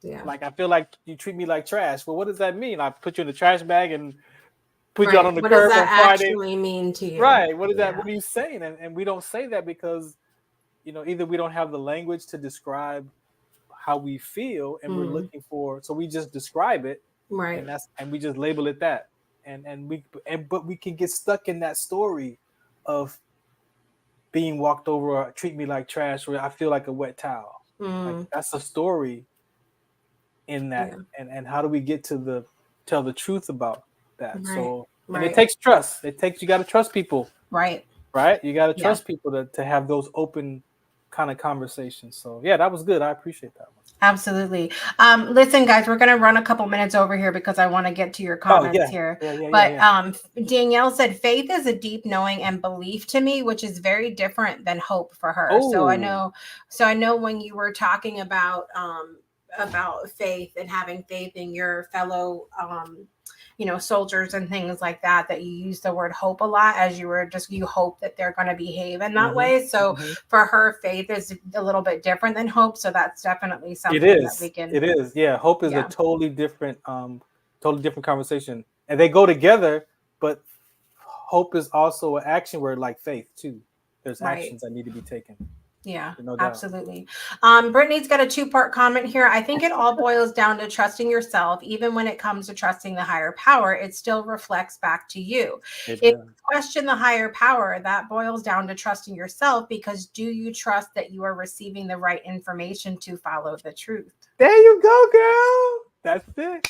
Yeah. Like, I feel like you treat me like trash. Well, what does that mean? I put you in the trash bag and put you out on the curb on Friday. What does that actually mean to you? Right. What is that? What are you saying? And we don't say that because, either we don't have the language to describe how we feel, and we're looking for, so we just describe it. Right. And we just label it that. But we can get stuck in that story of being walked over or treat me like trash, where I feel like a wet towel. Like, that's a story in that. And how do we get to tell the truth about that? Right. So, and it takes trust. You got to trust people. Right. You got to trust people to have those open kind of conversations. So that was good. I appreciate that one. Absolutely. Listen, guys, we're going to run a couple minutes over here because I want to get to your comments here. Danielle said, faith is a deep knowing and belief to me, which is very different than hope for her. Oh. So I know when you were talking about faith and having faith in your fellow soldiers and things like that you use the word hope a lot, as you hope that they're going to behave in that way. So for her, faith is a little bit different than hope. So that's definitely something that we can. It is. Yeah. Hope is a totally different conversation, and they go together, but hope is also an action word like faith too. There's actions that need to be taken. Yeah, no doubt. Absolutely. Brittany's got a 2-part comment here. I think it all boils down to trusting yourself. Even when it comes to trusting the higher power, it still reflects back to you. If you question the higher power, that boils down to trusting yourself, because do you trust that you are receiving the right information to follow the truth? There you go, girl. That's it.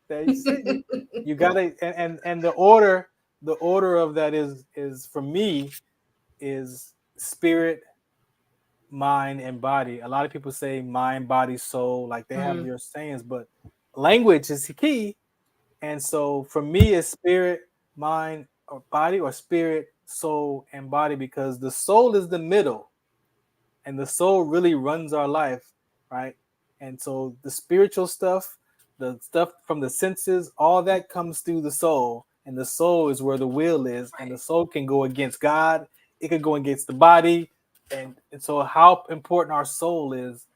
There you sit. You gotta, and the order of that is for me is spirit, mind, and body. A lot of people say mind, body, soul, like they have your sayings, but language is key. And so for me, it's spirit, mind, or body, or spirit, soul, and body, because the soul is the middle, and the soul really runs our life, right? And so the spiritual stuff, the stuff from the senses, all that comes through the soul, and the soul is where the will is, and the soul can go against God. It could go against the body. And so how important our soul is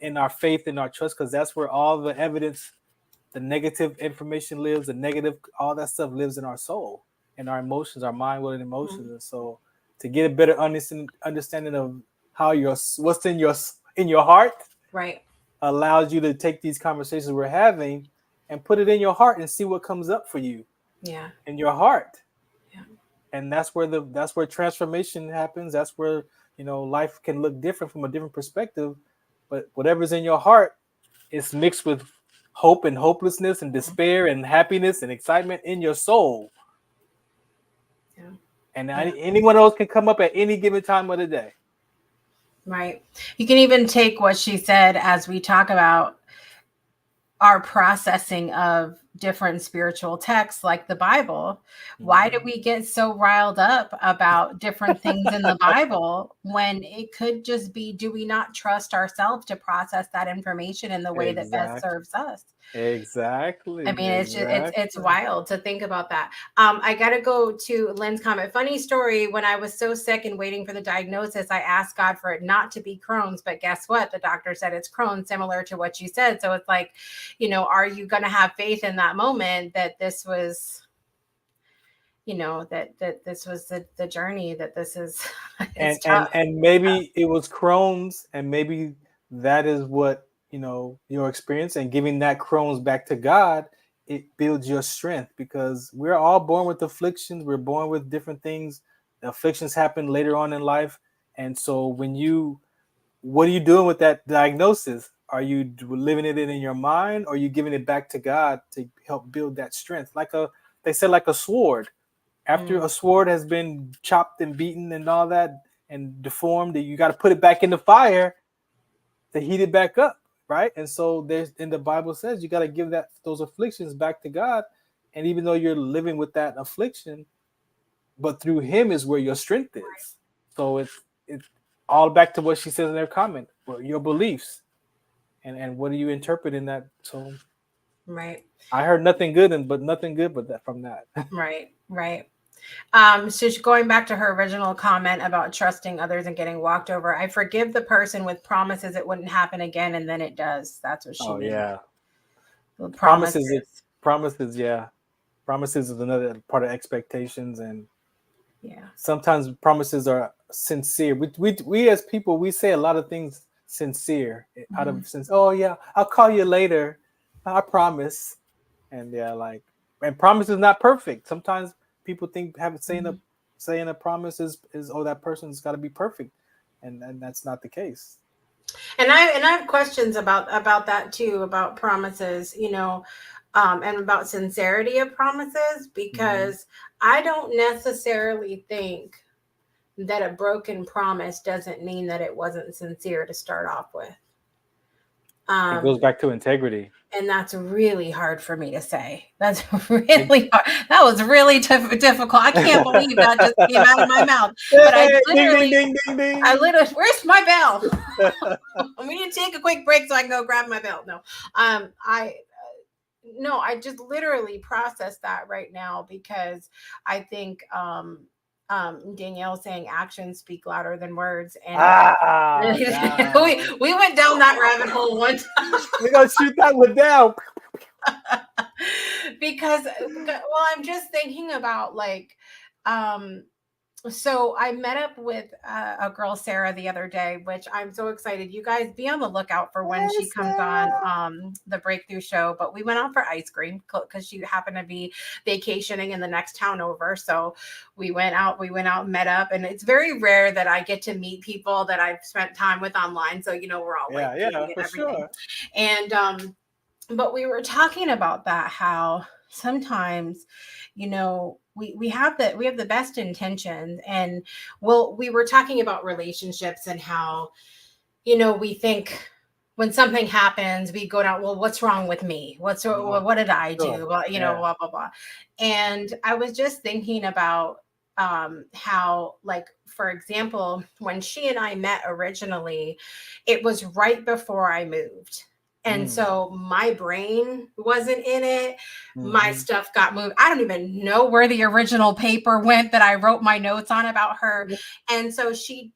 in our faith and our trust, because that's where all the evidence, the negative information lives, the negative, all that stuff lives in our soul and our emotions, our mind, will, and emotions. And so to get a better understanding of how what's in your heart, allows you to take these conversations we're having and put it in your heart and see what comes up for you in your heart. And that's where transformation happens. That's where, life can look different from a different perspective. But whatever's in your heart is mixed with hope and hopelessness and despair and happiness and excitement in your soul. Yeah. And anyone else can come up at any given time of the day. Right. You can even take what she said as we talk about our processing of different spiritual texts like the Bible. Why do we get so riled up about different things in the Bible when it could just be, do we not trust ourselves to process that information in the way that best serves us? Exactly. I mean, it's just it's wild to think about that. I gotta go to Lynn's comment. Funny story. When I was so sick and waiting for the diagnosis, I asked God for it not to be Crohn's, but guess what? The doctor said it's Crohn's, similar to what you said. So it's like, are you gonna have faith in that moment that this was, that this was the journey, that this is and maybe it was Crohn's, and maybe that is what your experience, and giving that Crohn's back to God, it builds your strength, because we're all born with afflictions. We're born with different things. The afflictions happen later on in life, and so what are you doing with that diagnosis? Are you living it in your mind, or are you giving it back to God to help build that strength? They said, like a sword. After a sword has been chopped and beaten and all that and deformed, you got to put it back in the fire to heat it back up, right? And so in the Bible says you got to give those afflictions back to God. And even though you're living with that affliction, but through Him is where your strength is. So it's all back to what she says in her comment, your beliefs, and what do you interpret in that? So right. I heard nothing good from that. Right. So going back to her original comment about trusting others and getting walked over, I forgive the person with promises it wouldn't happen again, and then it does. That's what she means. Yeah. Promises. Yeah. Promises is another part of expectations, and yeah, sometimes promises are sincere. We as people, we say a lot of things sincere, out of sense. Oh yeah, I'll call you later. I promise. And and promise is not perfect. Sometimes people think saying a promise is that person's got to be perfect, and that's not the case. And I have questions about that too, about promises, and about sincerity of promises, because I don't necessarily think that a broken promise doesn't mean that it wasn't sincere to start off with. It goes back to integrity. And that's really hard for me to say. That's really hard. That was really difficult. I can't believe that just came out of my mouth. But I literally, ding. Where's my bell? We need to take a quick break so I can go grab my bell. No, I just literally process that right now, because I think Danielle saying actions speak louder than words, and we went down that rabbit hole one time. We're gonna shoot that one down. Because I'm just thinking about so I met up with a girl, Sarah, the other day, which I'm so excited. You guys be on the lookout for when she comes on the Breakthrough Show. But we went out for ice cream because she happened to be vacationing in the next town over. So we went out, met up, and it's very rare that I get to meet people that I've spent time with online. So we're all for everything. Sure. And but we were talking about that, how sometimes we have the best intentions, and we were talking about relationships and how we think when something happens we go down, well, what's wrong with me, what did I do, blah blah blah. And I was just thinking about how, like, for example, when she and I met originally, it was right before I moved. And so my brain wasn't in it. My stuff got moved. I don't even know where the original paper went that I wrote my notes on about her. And so she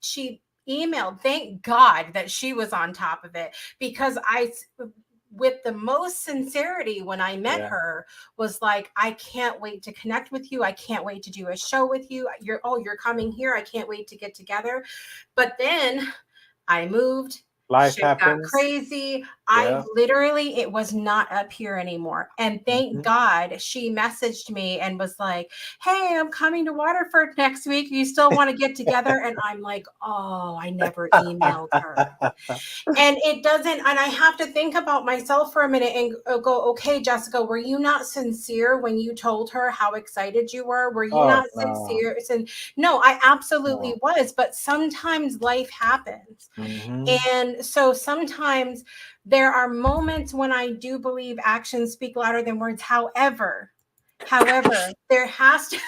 emailed. Thank God that she was on top of it, because I, with the most sincerity when I met her, was like, I can't wait to connect with you. I can't wait to do a show with you. You're coming here. I can't wait to get together. But then I moved. Life happens. Got crazy. I literally, it was not up here anymore. And thank God she messaged me and was like, hey, I'm coming to Waterford next week. You still want to get together? And I'm like, oh, I never emailed her. And it doesn't, and I have to think about myself for a minute and go, okay, Jessica, were you not sincere when you told her how excited you were? Were you not sincere? No, I absolutely was. But sometimes life happens. And And so sometimes there are moments when I do believe actions speak louder than words. However, there has to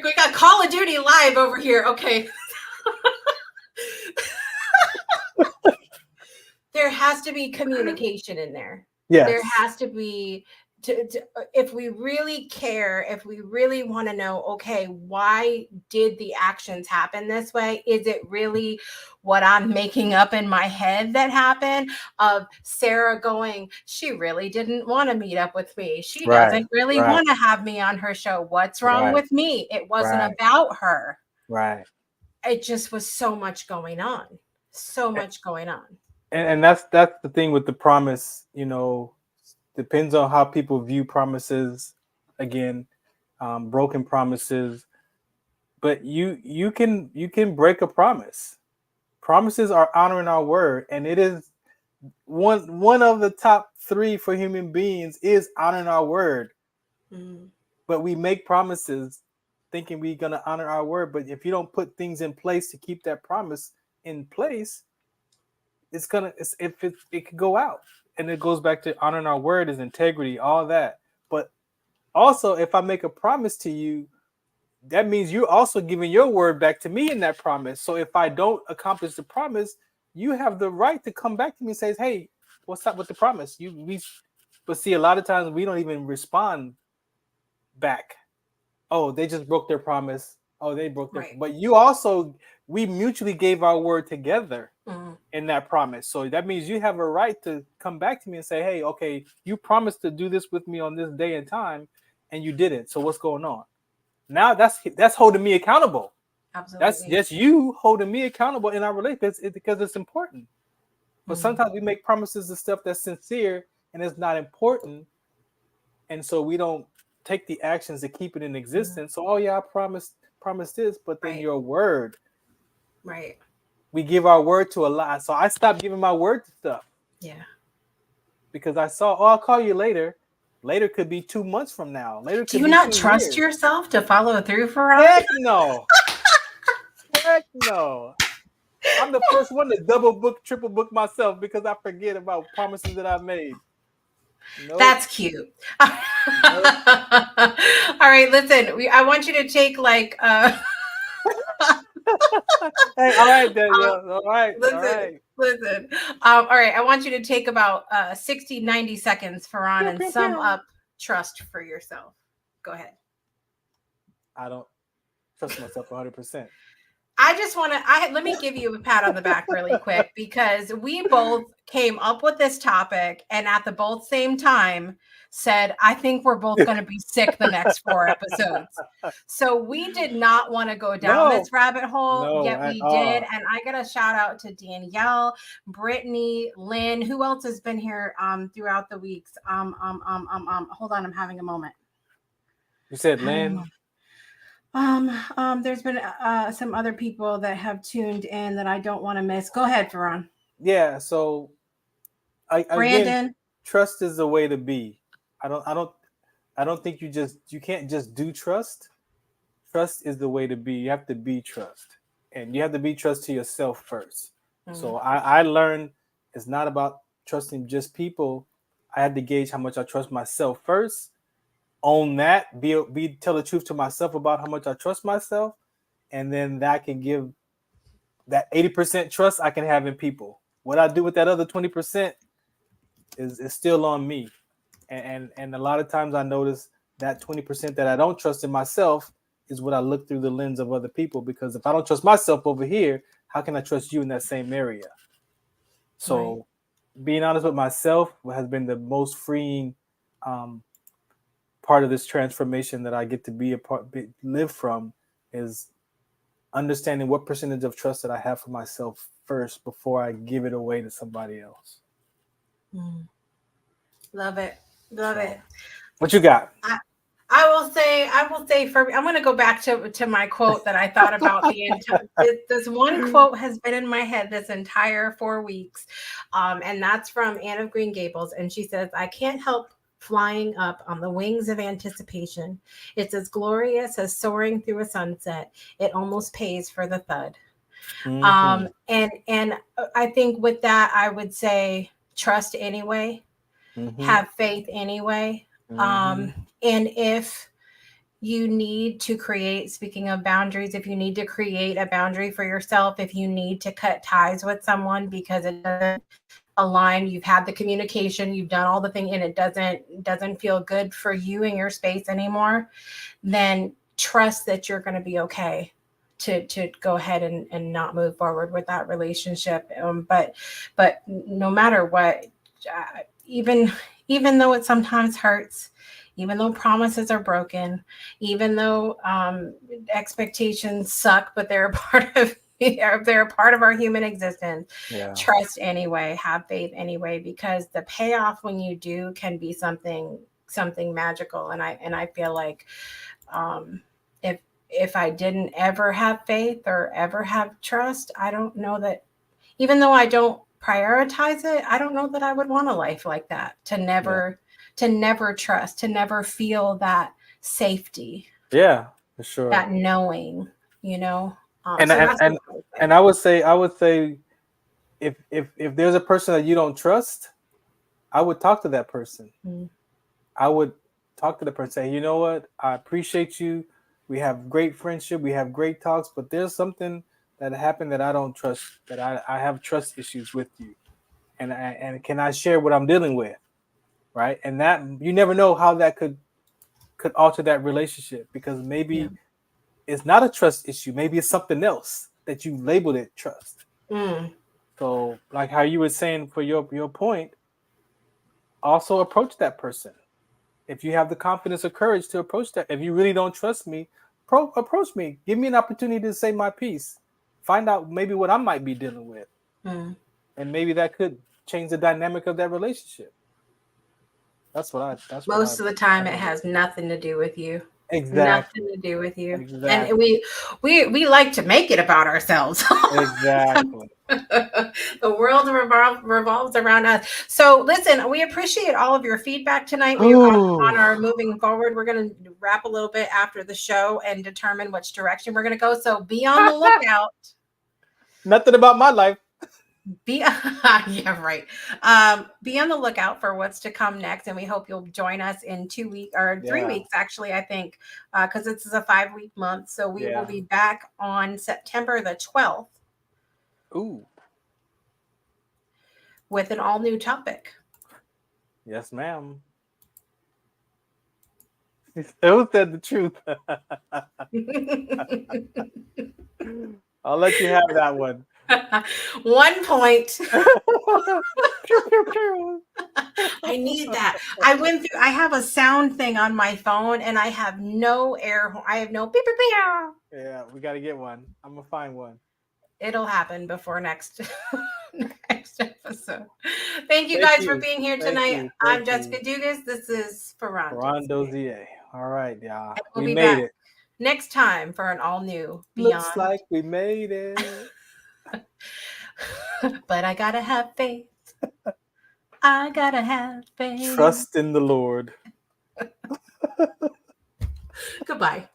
we got Call of Duty live over here. Okay. There has to be communication in there. Yes. There has to be if we really care, if we really want to know, okay, why did the actions happen this way? Is it really what I'm making up in my head that happened? Of Sarah going, she really didn't want to meet up with me. She doesn't really want to have me on her show. What's wrong with me? It wasn't about her. Right. It just was so much going on. So much going on. And that's the thing with the promise, you know, depends on how people view promises. Again, broken promises, but you can break a promise. Promises are honoring our word, and it is one of the top 3 for human beings is honoring our word. But we make promises thinking we're gonna honor our word, but if you don't put things in place to keep that promise in place, it could go out. And it goes back to honoring our word is integrity, all that. But also, if I make a promise to you, that means you're also giving your word back to me in that promise. So if I don't accomplish the promise, you have the right to come back to me and say, hey, what's up with the promise? But see, a lot of times we don't even respond back. Oh, they just broke their promise. Oh, they broke their But we mutually gave our word together. In that promise. So that means you have a right to come back to me and say, hey, okay, you promised to do this with me on this day and time, and you didn't. So what's going on? Now that's holding me accountable. Absolutely. That's just you holding me accountable in our relationship because it's important. But sometimes we make promises of stuff that's sincere and it's not important. And so we don't take the actions to keep it in existence. So, oh yeah, I promised this, but then your word. Right. We give our word to a lie. So I stopped giving my word to stuff. Yeah. Because I saw, I'll call you later. Later could be 2 months from now. Later could Do you not trust yourself to follow through for us? Heck no. Heck no. I'm the first one to double book, triple book myself because I forget about promises that I've made. Nope. That's cute. Nope. All right, listen. I want you to take like hey, all right, Danielle. All right. Listen. All right. I want you to take about 60, 90 seconds, Farron, and sum up trust for yourself. Go ahead. I don't trust myself 100%. I just want to, let me give you a pat on the back really quick because we both came up with this topic and at the both same time said, I think we're both going to be sick the next 4 episodes. So we did not want to go down this rabbit hole, yet we did. And I got a shout out to Danielle, Brittany, Lynn. Who else has been here throughout the weeks? Hold on, I'm having a moment. You said Lynn? There's been some other people that have tuned in that I don't want to miss. Go ahead, Farron. Yeah, so Brandon, again, trust is the way to be. I don't think you can't just do trust. Trust is the way to be. You have to be trust. And you have to be trust to yourself first. So I learned it's not about trusting just people. I had to gauge how much I trust myself first. Own that, tell the truth to myself about how much I trust myself, and then that can give that 80% trust I can have in people. What I do with that other 20% is still on me, and a lot of times I notice that 20% that I don't trust in myself is what I look through the lens of other people, because if I don't trust myself over here, how can I trust you in that same area? So being honest with myself has been the most freeing part of this transformation that I get to live from, is understanding what percentage of trust that I have for myself first before I give it away to somebody else. Love it. What you got? I will say for me, I'm going to go back to my quote that I thought about the entire. This one quote has been in my head this entire 4 weeks, and that's from Anne of Green Gables, and she says, "I can't help flying up on the wings of anticipation. It's as glorious as soaring through a sunset. It almost pays for the thud. And I think with that, I would say trust anyway, have faith anyway. And if you need to create, speaking of boundaries, if you need to create a boundary for yourself, if you need to cut ties with someone because it doesn't align, you've had the communication, you've done all the thing, and it doesn't feel good for you in your space anymore, then trust that you're going to be okay to go ahead and not move forward with that relationship. But no matter what, even though it sometimes hurts, even though promises are broken, even though expectations suck, but they're a part of our human existence. Yeah. Trust anyway, have faith anyway, because the payoff when you do can be something magical. And I feel like if I didn't ever have faith or ever have trust, I don't know that, even though I don't prioritize it, I don't know that I would want a life like that, to never trust, to never feel that safety. Yeah, for sure. That knowing, you know. And I would say if there's a person that you don't trust, I would talk to that person. I would talk to the person, say, you know what, I appreciate you. We have great friendship. We have great talks, but there's something that happened that I don't trust, that I have trust issues with you. And can I share what I'm dealing with? Right. And that, you never know how that could alter that relationship, because maybe it's not a trust issue. Maybe it's something else that you labeled it trust. So like how you were saying for your point, also approach that person. If you have the confidence or courage to approach that, if you really don't trust me, approach me. Give me an opportunity to say my piece. Find out maybe what I might be dealing with. And maybe that could change the dynamic of that relationship. Most of the time it has nothing to do with you. Exactly. Nothing to do with you. Exactly. And we like to make it about ourselves. Exactly. The world revolves around us. So listen, we appreciate all of your feedback tonight. On our moving forward. We're going to wrap a little bit after the show and determine which direction we're going to go. So be on the lookout. Nothing about my life. Yeah, right. Be on the lookout for what's to come next, and we hope you'll join us in 2 weeks or 3 weeks, actually, I think, because this is a 5-week month. So we will be back on September the 12th. Ooh. With an all new topic. Yes, ma'am. Who said the truth? I'll let you have that one. 1 point. I need that. I have a sound thing on my phone, and I have no air. I have no beep, beep, beep. Yeah, we got to get one. I'm going to find one. It'll happen before next episode. Thank you guys for being here tonight. I'm Jessica Dugas. This is Farron Dozier. All right, y'all. We'll be made back it. Next time for an all new Beyond. Looks like we made it. But I gotta have faith. I gotta have faith. Trust in the Lord. Goodbye.